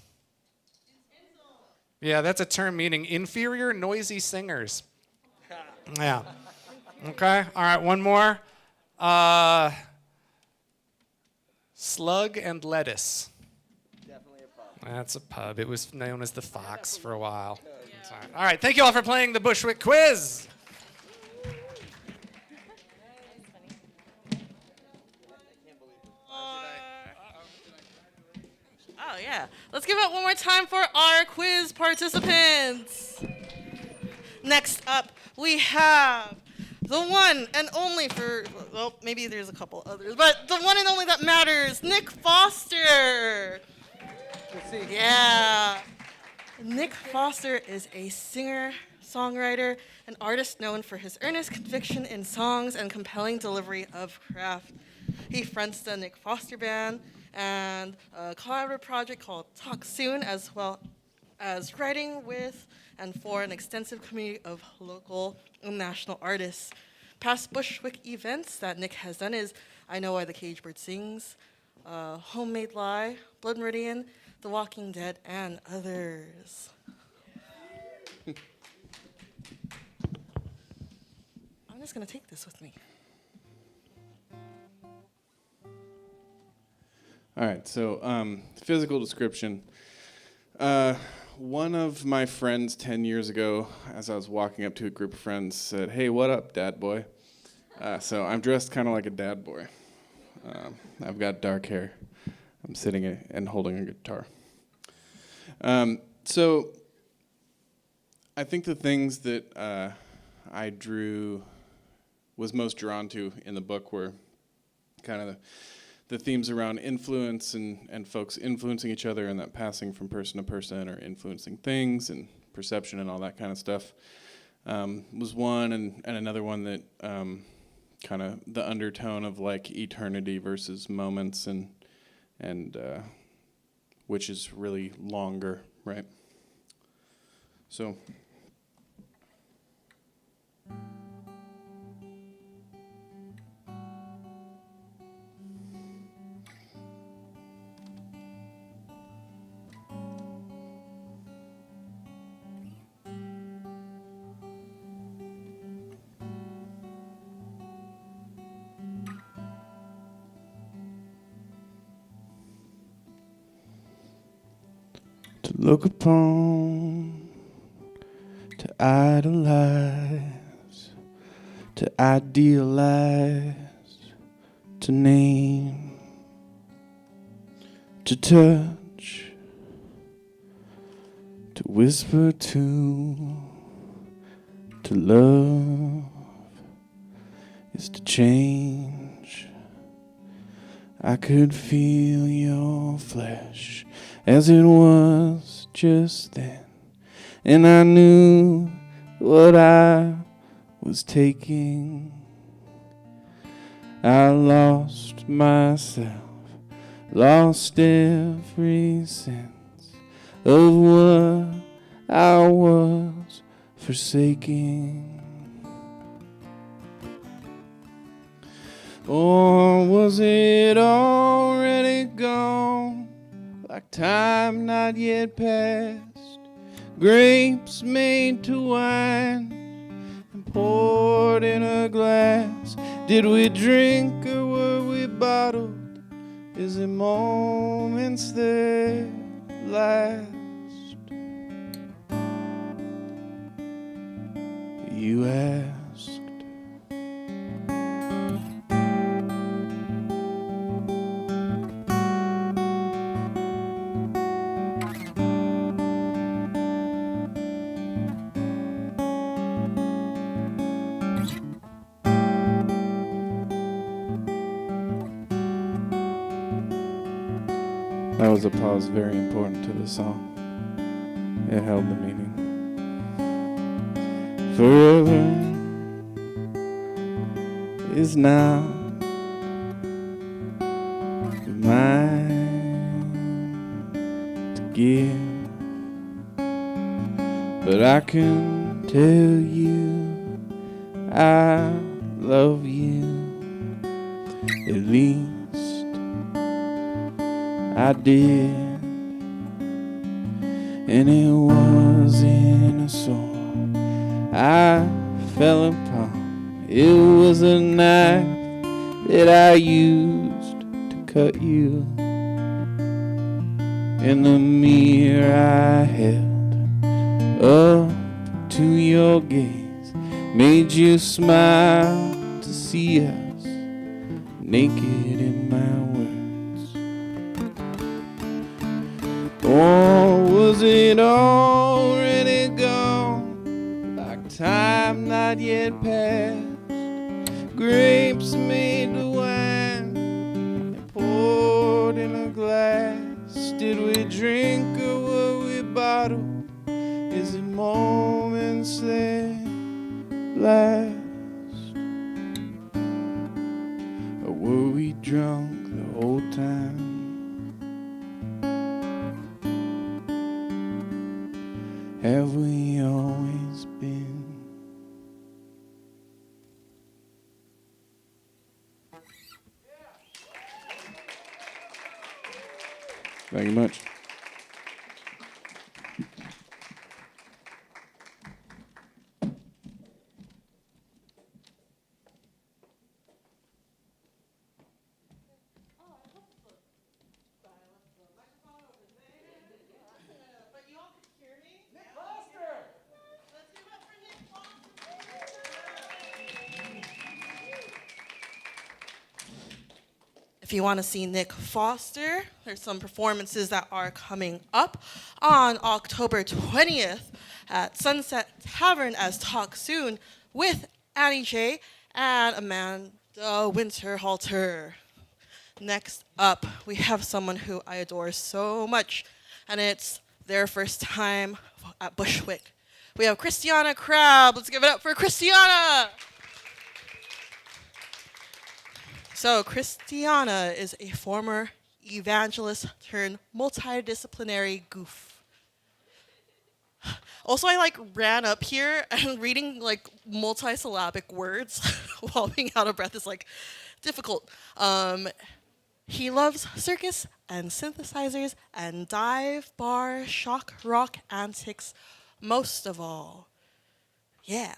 Yeah, that's a term meaning inferior, noisy singers. Yeah. Okay, all right, one more. Slug and lettuce. Definitely a pub. That's a pub. It was known as the Fox for a while. All right, thank you all for playing the Bushwick Quiz. Oh, yeah. Let's give it one more time for our quiz participants. Next up, we have the one and only well, maybe there's a couple others, but the one and only that matters, Nick Foster. Let's see. Yeah. Nick Foster is a singer, songwriter, an artist known for his earnest conviction in songs and compelling delivery of craft. He fronts the Nick Foster Band and a collaborative project called Talk Soon, as well as writing with and for an extensive community of local and national artists. Past Bushwick events that Nick has done is I Know Why the Caged Bird Sings, Homemade Lie, Blood Meridian, The Walking Dead, and others. I'm just going to take this with me. All right, so physical description. One of my friends 10 years ago, as I was walking up to a group of friends, said, "Hey, what up, dad boy?" So I'm dressed kind of like a dad boy. I've got dark hair. I'm sitting and holding a guitar. So I think the things that I was most drawn to in the book were kind of the themes around influence and folks influencing each other and that passing from person to person or influencing things and perception and all that kind of stuff was one, and another one that kind of the undertone of like eternity versus moments and which is really longer, right? So to look upon, to idolize, to idealize, to name, to touch, to whisper to love is to change. I could feel your flesh as it was just then, and I knew what I was taking. I lost myself, lost every sense of what I was forsaking. Or was it already gone, like time not yet passed, grapes made to wine and poured in a glass? Did we drink or were we bottled? Is it moments that last? You asked. That was a pause very important to the song. It held the meaning. Forever is now mine to give, but I can tell you I love you, at least I did, and it wasn't a sword I fell upon. It was a knife that I used to cut you. In the mirror I held up to your gaze, made you smile to see us naked in my words. Or was it already gone, like time not yet passed, grapes made to wine and poured in a glass? Did we drink or were we bottled? Is it moments that last? Or were we drunk the whole time? Have we always been? Thank you much. If you want to see Nick Foster, there's some performances that are coming up on October 20th at Sunset Tavern as Talk Soon with Annie J and Amanda Winterhalter. Next up, we have someone who I adore so much, and it's their first time at Bushwick. We have Christiana Crabbe. Let's give it up for Christiana. So Christiana is a former evangelist turned multidisciplinary goof. Also, I ran up here and reading multisyllabic words while being out of breath is difficult. He loves circus and synthesizers and dive bar shock rock antics most of all. Yeah.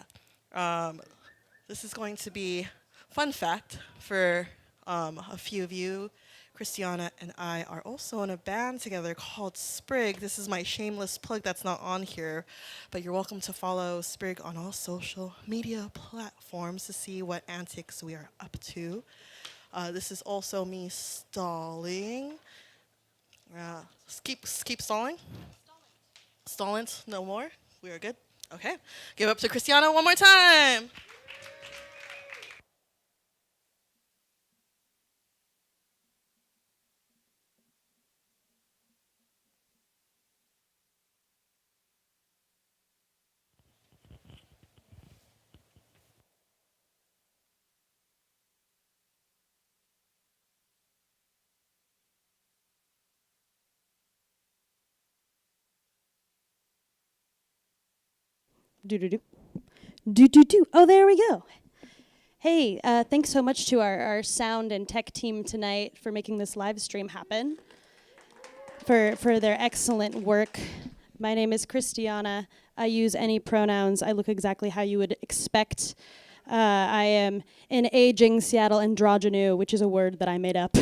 This is going to be fun fact for a few of you. Christiana and I are also in a band together called Sprig. This is my shameless plug that's not on here, but you're welcome to follow Sprig on all social media platforms to see what antics we are up to. This is also me stalling. Keep stalling? Stalling, no more? We are good? Okay. Give up to Christiana one more time. Do. Oh, there we go. Hey, thanks so much to our sound and tech team tonight for making this live stream happen, for their excellent work. My name is Christiana. I use any pronouns. I look exactly how you would expect. I am an aging Seattle androgynous, which is a word that I made up.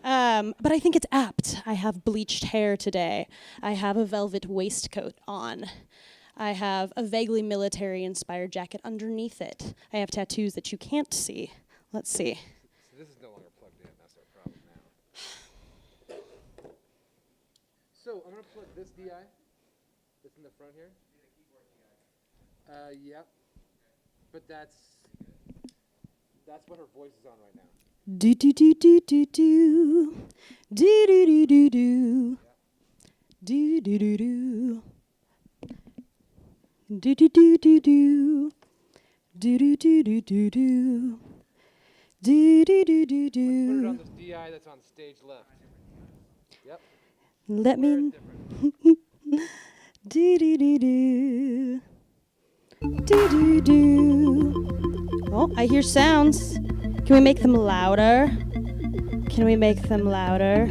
But I think it's apt. I have bleached hair today. I have a velvet waistcoat on. I have a vaguely military-inspired jacket underneath it. I have tattoos that you can't see. Let's see. So this is no longer plugged in. That's our problem now. So I'm going to plug this DI that's in the front here. Yep. But that's what her voice is on right now. Do do do do do do. Do do do do do. Do do do do. Do do do do do. Do do do do do do. Do do do do do. Put it on the DI that's on stage left. Yep. Let me. Do do do do. Do do do. Oh, I hear sounds. Can we make them louder? Can we make them louder?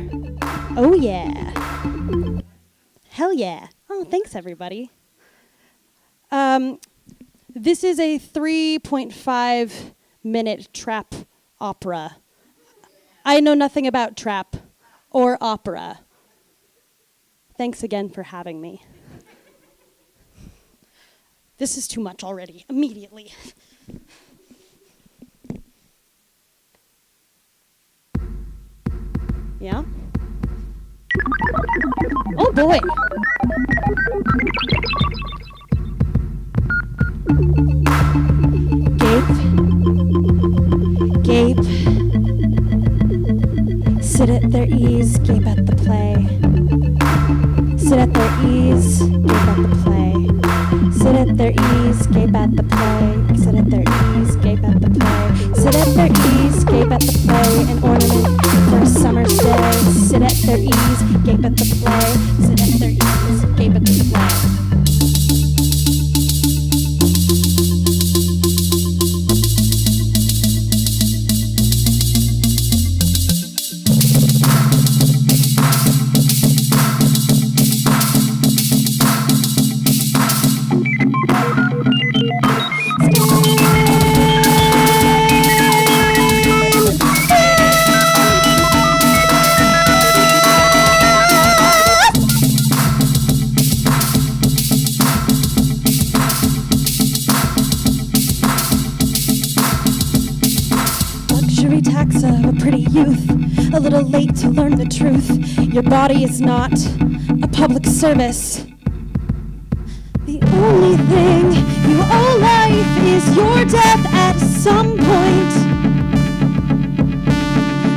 Oh yeah. Hell yeah. Oh, thanks everybody. This is a 3.5 minute trap opera. I know nothing about trap or opera. Thanks again for having me. This is too much already, immediately. Yeah? Oh boy! Gape. Sit at their ease, gape at the play. Sit at their ease, gape at the play. Sit at their ease, gape at the play. Sit at their ease, gape at the play. Sit at their ease, gape at the play. An ornament for a summer's day. Sit at their ease, gape at the play. Sit at their ease, gape at the play. Pretty youth, a little late to learn the truth. Your body is not a public service. The only thing you owe life is your death at some point.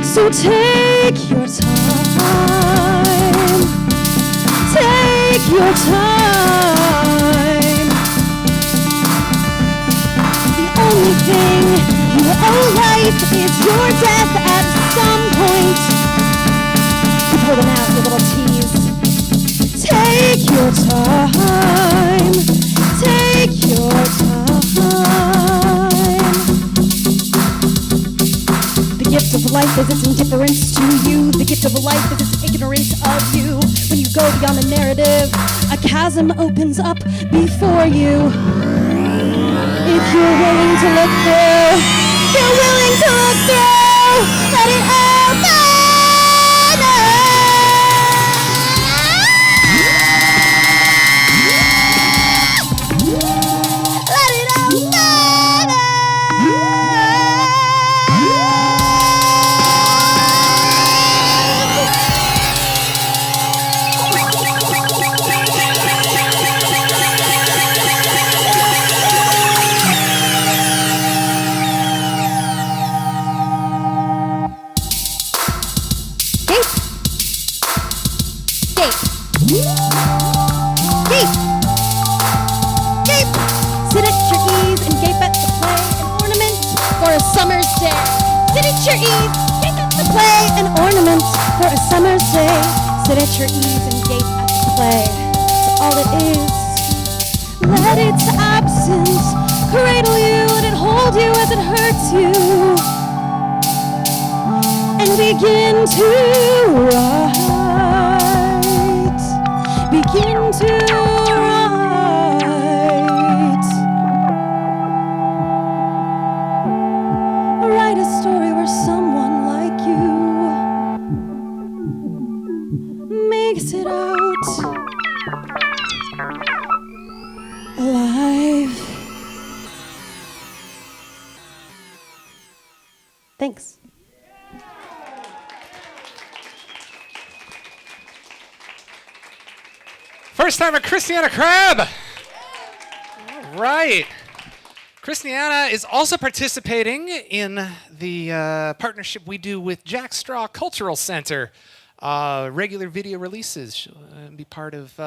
So take your time. Take your time. The only thing you owe life is your death at some point. Keep holding out your little tease. Take your time. Take your time. The gift of life is its indifference to you. The gift of life is its ignorance of you. When you go beyond the narrative, a chasm opens up before you. If you're willing to look through, you're willing to look through, let it all go. Let it all go. Sit at your ease, gape at the play, an ornament for a summer's day. Sit at your ease and gape at the play. That's all it is. Let its absence cradle you, let it hold you as it hurts you, and begin to write. Begin to write. Write a story where someone like you makes it out alive. Thanks. First timer, Christiana Crabbe. All right. Christiana is also participating in the partnership we do with Jack Straw Cultural Center. Regular video releases. She'll be part of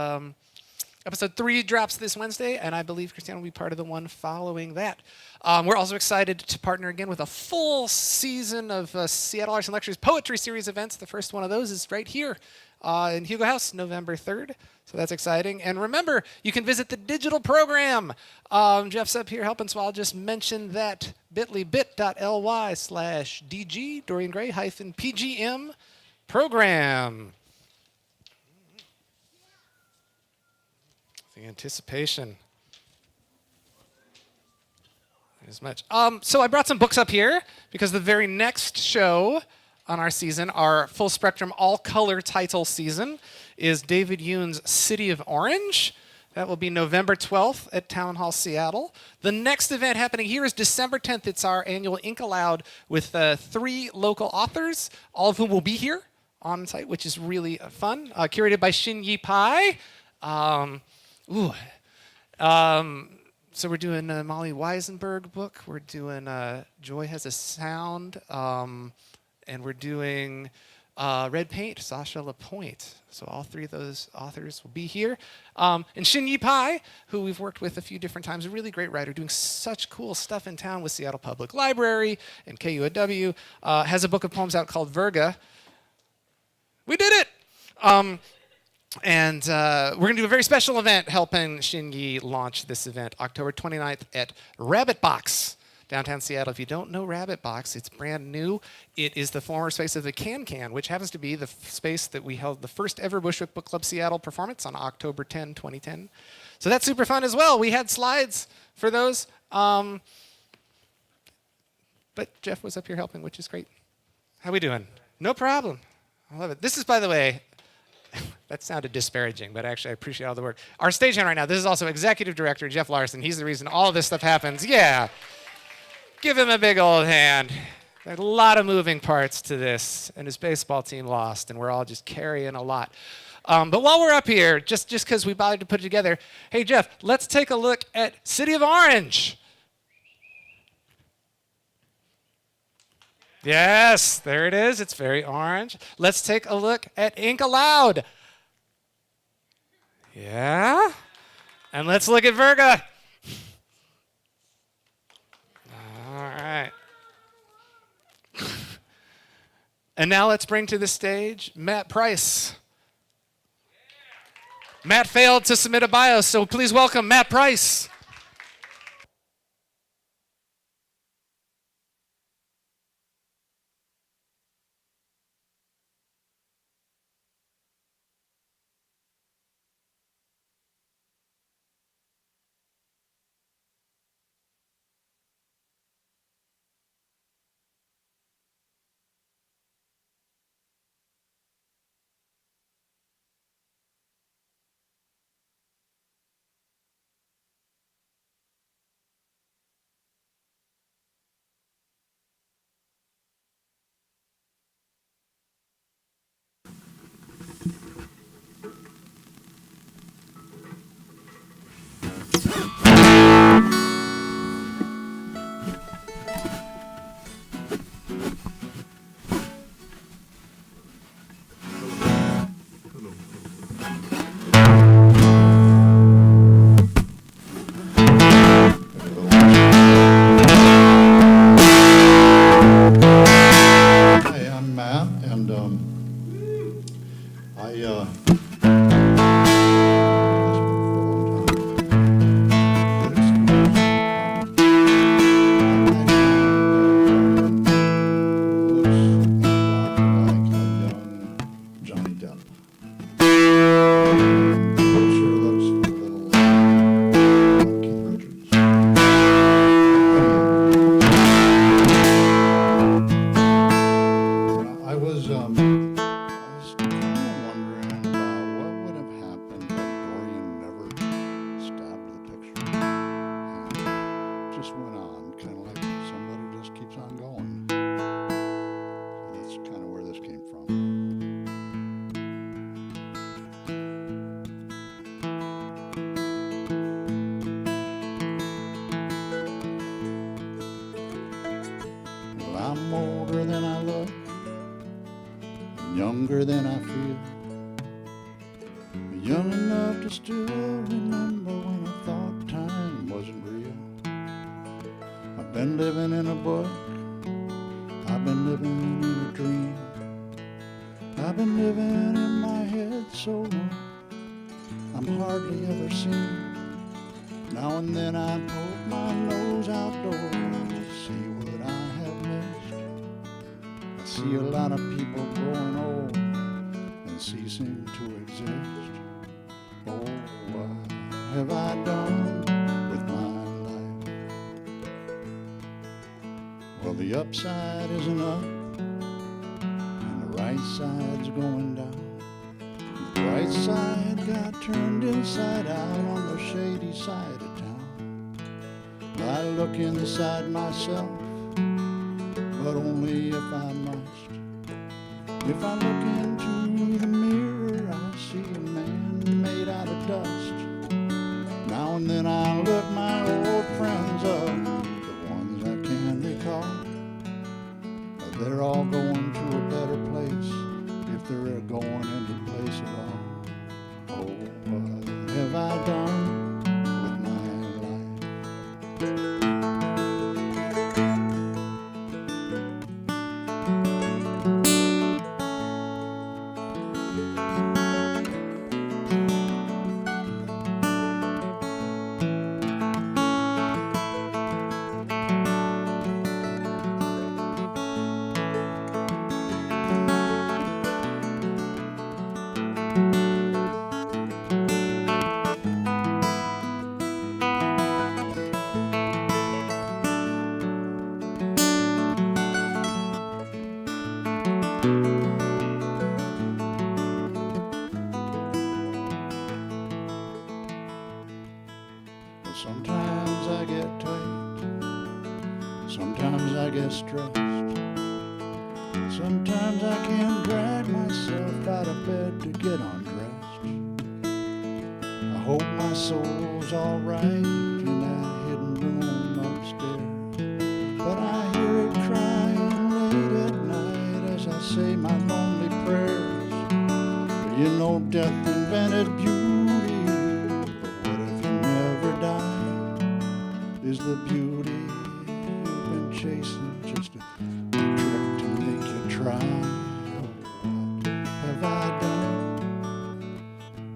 episode 3 drops this Wednesday, and I believe Christiana will be part of the one following that. We're also excited to partner again with a full season of Seattle Arts and Lectures Poetry Series events. The first one of those is right here in Hugo House, November 3rd. So that's exciting. And remember, you can visit the digital program. Jeff's up here helping, so I'll just mention that bit.ly/DG Dorian Gray -PGM program. The anticipation. As much. So I brought some books up here because the very next show on our season, our full spectrum all color title season, is David Yoon's City of Orange. That will be November 12th at Town Hall Seattle. The next event happening here is December 10th. It's our annual Ink Aloud with 3 local authors, all of whom will be here on site, which is really fun. Curated by Shin-Yi Pai. So we're doing a Molly Weisenberg book. We're doing Joy Has a Sound. And we're doing Red Paint, Sasha Lapointe. So all 3 of those authors will be here. And Shin-Yi Pai, who we've worked with a few different times, a really great writer, doing such cool stuff in town with Seattle Public Library and KUOW, has a book of poems out called Virga. We did it! And we're going to do a very special event helping Shin-Yi launch this event, October 29th at Rabbit Box, downtown Seattle. If you don't know Rabbit Box, it's brand new. It is the former space of the Can, which happens to be the space that we held the first ever Bushwick Book Club Seattle performance on October 10, 2010. So that's super fun as well. We had slides for those. But Jeff was up here helping, which is great. How we doing? No problem. I love it. This is, by the way, that sounded disparaging, but actually I appreciate all the work. Our stagehand right now, this is also Executive Director Jeff Larson. He's the reason all this stuff happens. Yeah. Give him a big old hand. There are a lot of moving parts to this, and his baseball team lost, and we're all just carrying a lot. But while we're up here, just because we bothered to put it together, hey, Jeff, let's take a look at City of Orange. Yes, there it is. It's very orange. Let's take a look at Ink Aloud. Yeah. And let's look at Virga. All right. And now let's bring to the stage Matt Price. Matt failed to submit a bio, so please welcome Matt Price. I'm older than I look, younger than I feel. Young enough to still remember when I thought time wasn't real. I've been living in a book, I've been living in a dream. I've been living in my head so long, I'm hardly ever seen. Now and then I poke my nose outdoors to see what I have missed. I see a lot of people growing old and ceasing to exist. Oh, what have I done with my life? Well, the upside isn't up and the right side's going down. The bright side got turned inside out on the shady side of town. I look inside myself, but only if I must. If I look into the mirror, I see a man made out of dust. Now and then I look my old friends up, the ones I can recall. But they're all going to a better place, if they're going any place at all. Oh, what have I done with my life? Sometimes I get tight, sometimes I get stressed. Sometimes I can't drag myself out of bed to get undressed. I hope my soul's alright in that hidden room upstairs. But I hear it crying late at night as I say my lonely prayers. You know death invented beauty, but what if you never die? Is the beauty you've been chasing just a trick to make you try? What have I done?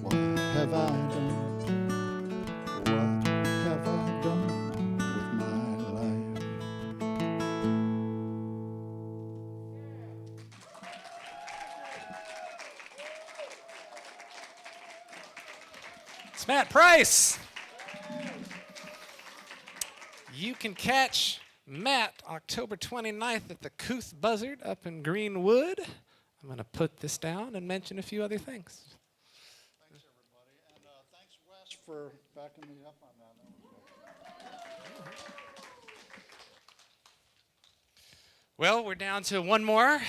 What have I done? What have I done with my life? It's Matt Price. You can catch Matt October 29th at the Couth Buzzard up in Greenwood. I'm going to put this down and mention a few other things. Thanks, everybody. And thanks, Wes, for backing me up on that. Well, we're down to one more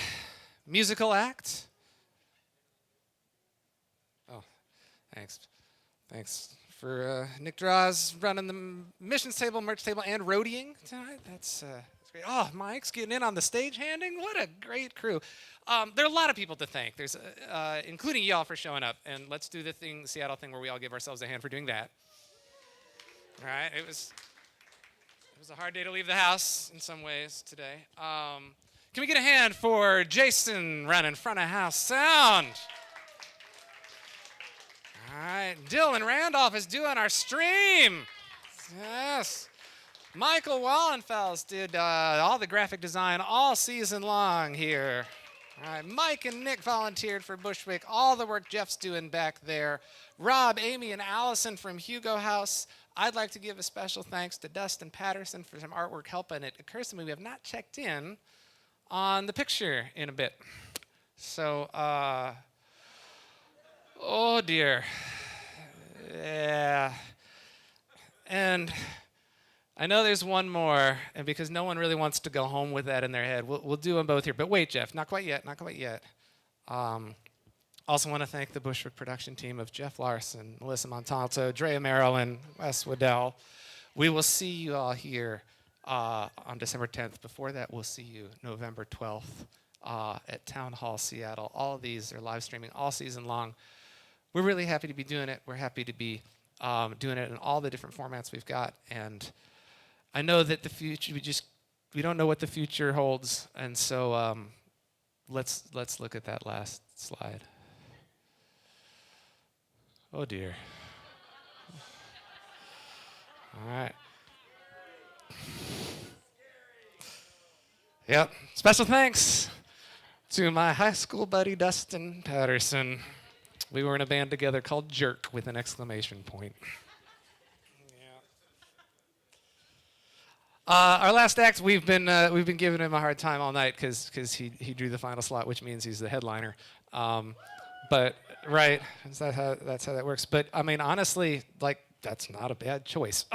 musical act. Oh, thanks. Thanks for Nick Draws running the missions table, merch table, and roadieing tonight. That's great. Oh, Mike's getting in on the stage handing. What a great crew. There are a lot of people to thank. There's, including y'all for showing up. And let's do the Seattle thing where we all give ourselves a hand for doing that. All right, it was a hard day to leave the house in some ways today. Can we get a hand for Jason running front of house sound? All right, Dylan Randolph is doing our stream. Yes. Michael Wallenfels did all the graphic design all season long here. All right, Mike and Nick volunteered for Bushwick. All the work Jeff's doing back there. Rob, Amy, and Allison from Hugo House. I'd like to give a special thanks to Dustin Patterson for some artwork help, and it occurs to me we have not checked in on the picture in a bit. So, oh dear. Yeah. And I know there's one more, and because no one really wants to go home with that in their head, we'll do them both here. But wait, Jeff, not quite yet, not quite yet. Also want to thank the Bushwick production team of Jeff Larson, Melissa Montalto, Drea Marilyn, Wes Waddell. We will see you all here on December 10th. Before that, we'll see you November 12th at Town Hall Seattle. All of these are live streaming all season long. We're really happy to be doing it. We're happy to be doing it in all the different formats we've got. And I know that the future, we don't know what the future holds. And so let's look at that last slide. Oh dear. All right. Yep. Special thanks to my high school buddy Dustin Patterson. We were in a band together called Jerk with an exclamation point. Our last act, we've been giving him a hard time all night because he drew the final slot, which means he's the headliner. But right, that's how that works. But I mean, honestly, like that's not a bad choice.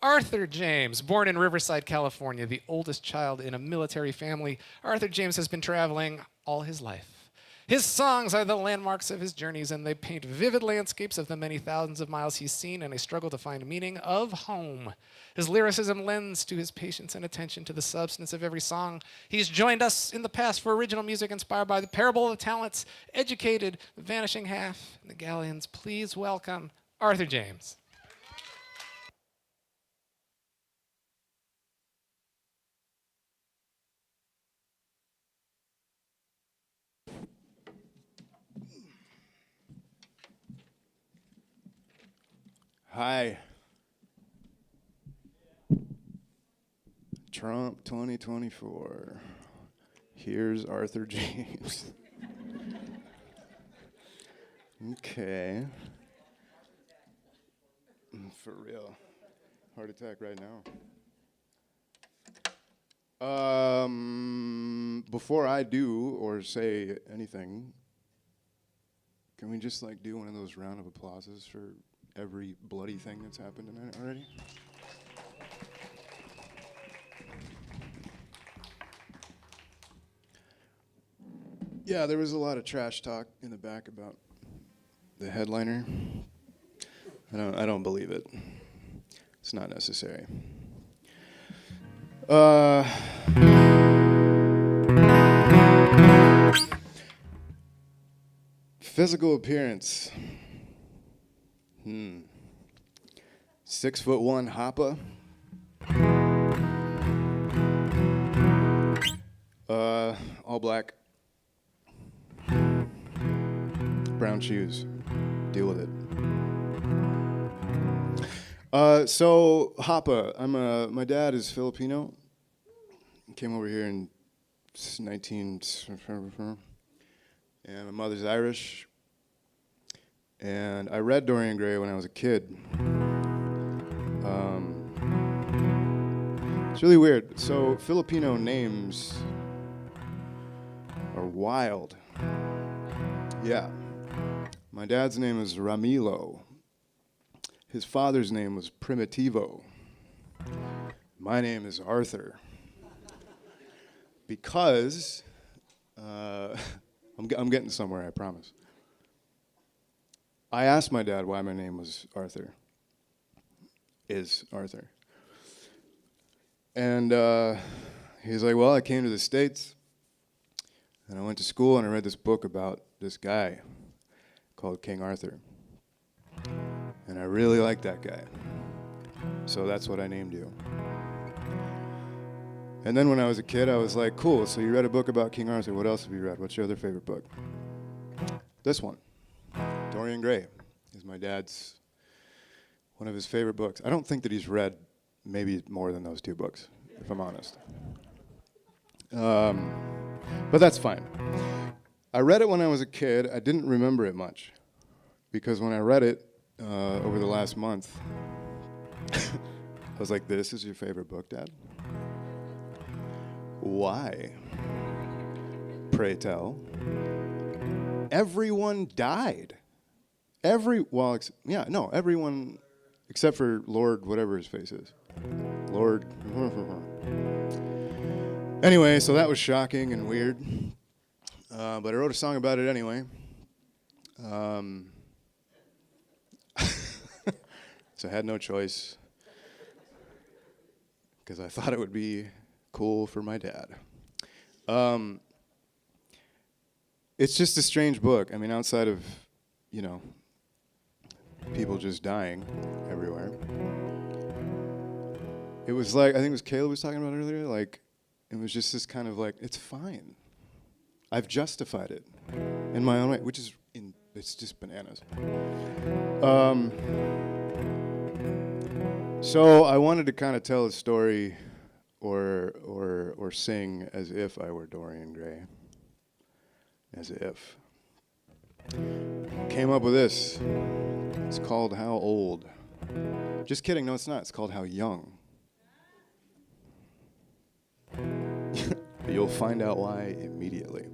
Arthur James, born in Riverside, California, the oldest child in a military family. Arthur James has been traveling all his life. His songs are the landmarks of his journeys, and they paint vivid landscapes of the many thousands of miles he's seen and a struggle to find meaning of home. His lyricism lends to his patience and attention to the substance of every song. He's joined us in the past for original music inspired by the Parable of the Talents, Educated, The Vanishing Half, and The Galleons. Please welcome Arthur James. Hi. Trump 2024. Here's Arthur James. Okay. For real. Heart attack right now. Before I do or say anything, can we just like do one of those round of applauses for every bloody thing that's happened tonight already? Yeah, there was a lot of trash talk in the back about the headliner. I don't believe it. It's not necessary. Physical appearance. 6'1" hopper. All black. Brown shoes. Deal with it. So Hapa, my dad is Filipino. He came over here in 19, and my mother's Irish. And I read Dorian Gray when I was a kid. It's really weird. So Filipino names are wild. Yeah. My dad's name is Ramilo. His father's name was Primitivo. My name is Arthur. Because I'm getting somewhere, I promise. I asked my dad why my name was Arthur. Is Arthur. And he's like, well, I came to the States, and I went to school, and I read this book about this guy called King Arthur. And I really liked that guy. So that's what I named you. And then when I was a kid, I was like, cool, so you read a book about King Arthur. What else have you read? What's your other favorite book? This one. Dorian Gray is my dad's, one of his favorite books. I don't think that he's read maybe more than those two books, if I'm honest. But that's fine. I read it when I was a kid. I didn't remember it much because when I read it over the last month, I was like, this is your favorite book, Dad? Why? Pray tell. Everyone died. Everyone except for Lord whatever his face is. Lord. Anyway, so that was shocking and weird. But I wrote a song about it anyway. So I had no choice because I thought it would be cool for my dad. It's just a strange book. I mean, outside of, people just dying everywhere. It was like, I think it was Kaley was talking about earlier, like, it was just this kind of like, it's fine. I've justified it in my own way, which is, it's just bananas. So I wanted to kind of tell a story or sing as if I were Dorian Gray. As if. Came up with this. It's called How Old. Just kidding, no it's not. It's called How Young. You'll find out why immediately.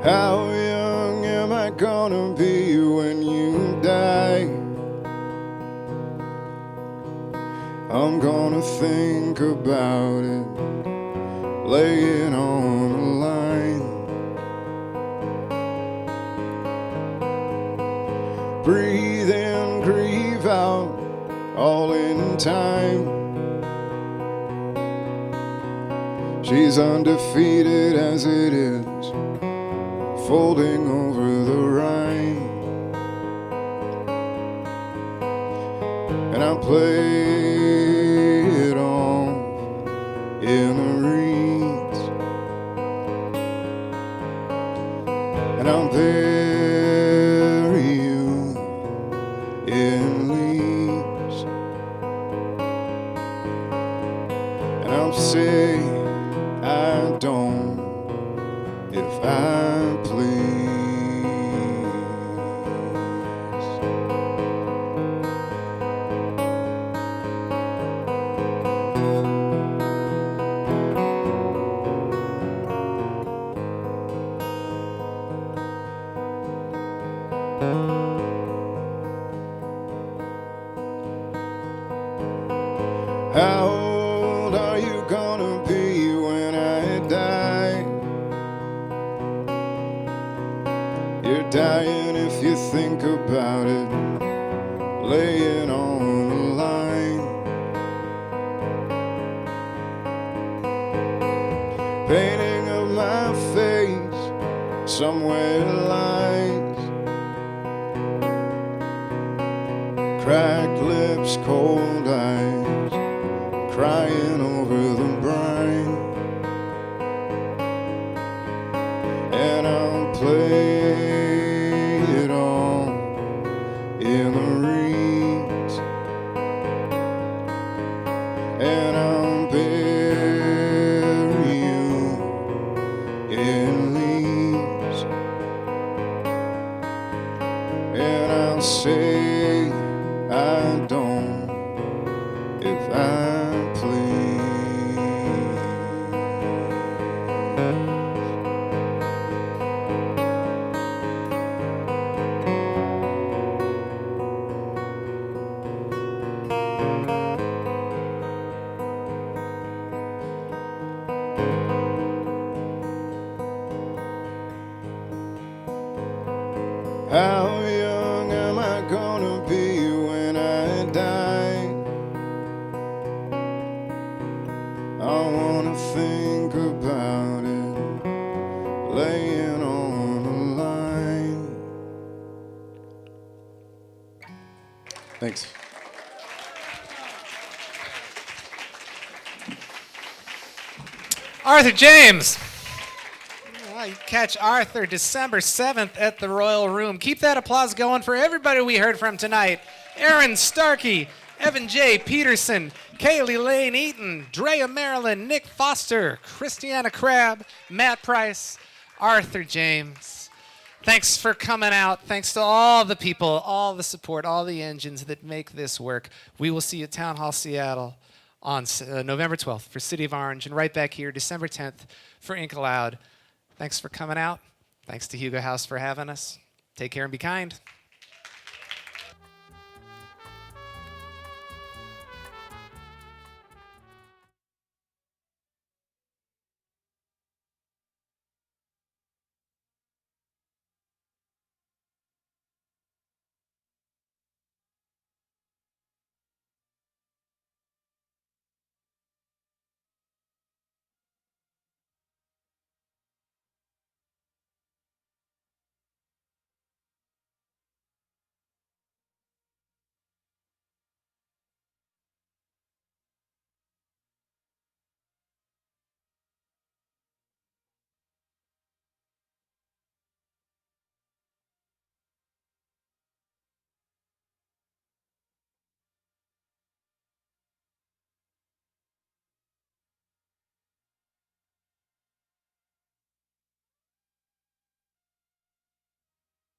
How young am I gonna be when you die? I'm gonna think about it, lay it on the line. Breathe in, grieve out, all in time. She's undefeated as it is, folding over the Rhine. And I play it on in the reeds, and I'll bury you in leaves, and I'll say I don't if I please. think about it, laying on the line. Painting of my face, somewhere lies. Cracked lips, cold eyes, crying over the brine. And I'll play it all in the reeds, and I'll bury you in leaves, and I'll say I don't if I please. How young am I gonna be when I die? I wanna think about it, laying on the line. Thanks. Arthur James. You catch Arthur December 7th at the Royal Room. Keep that applause going for everybody we heard from tonight. Aaron Starkey, Evan J. Peterson, Kaley Lane Eaton, Drea Marilyn, Nick Foster, Christiana Crabbe, Matt Price, Arthur James. Thanks for coming out. Thanks to all the people, all the support, all the engines that make this work. We will see you at Town Hall Seattle on November 12th for City of Orange, and right back here December 10th for Ink Aloud. Thanks for coming out. Thanks to Hugo House for having us. Take care and be kind.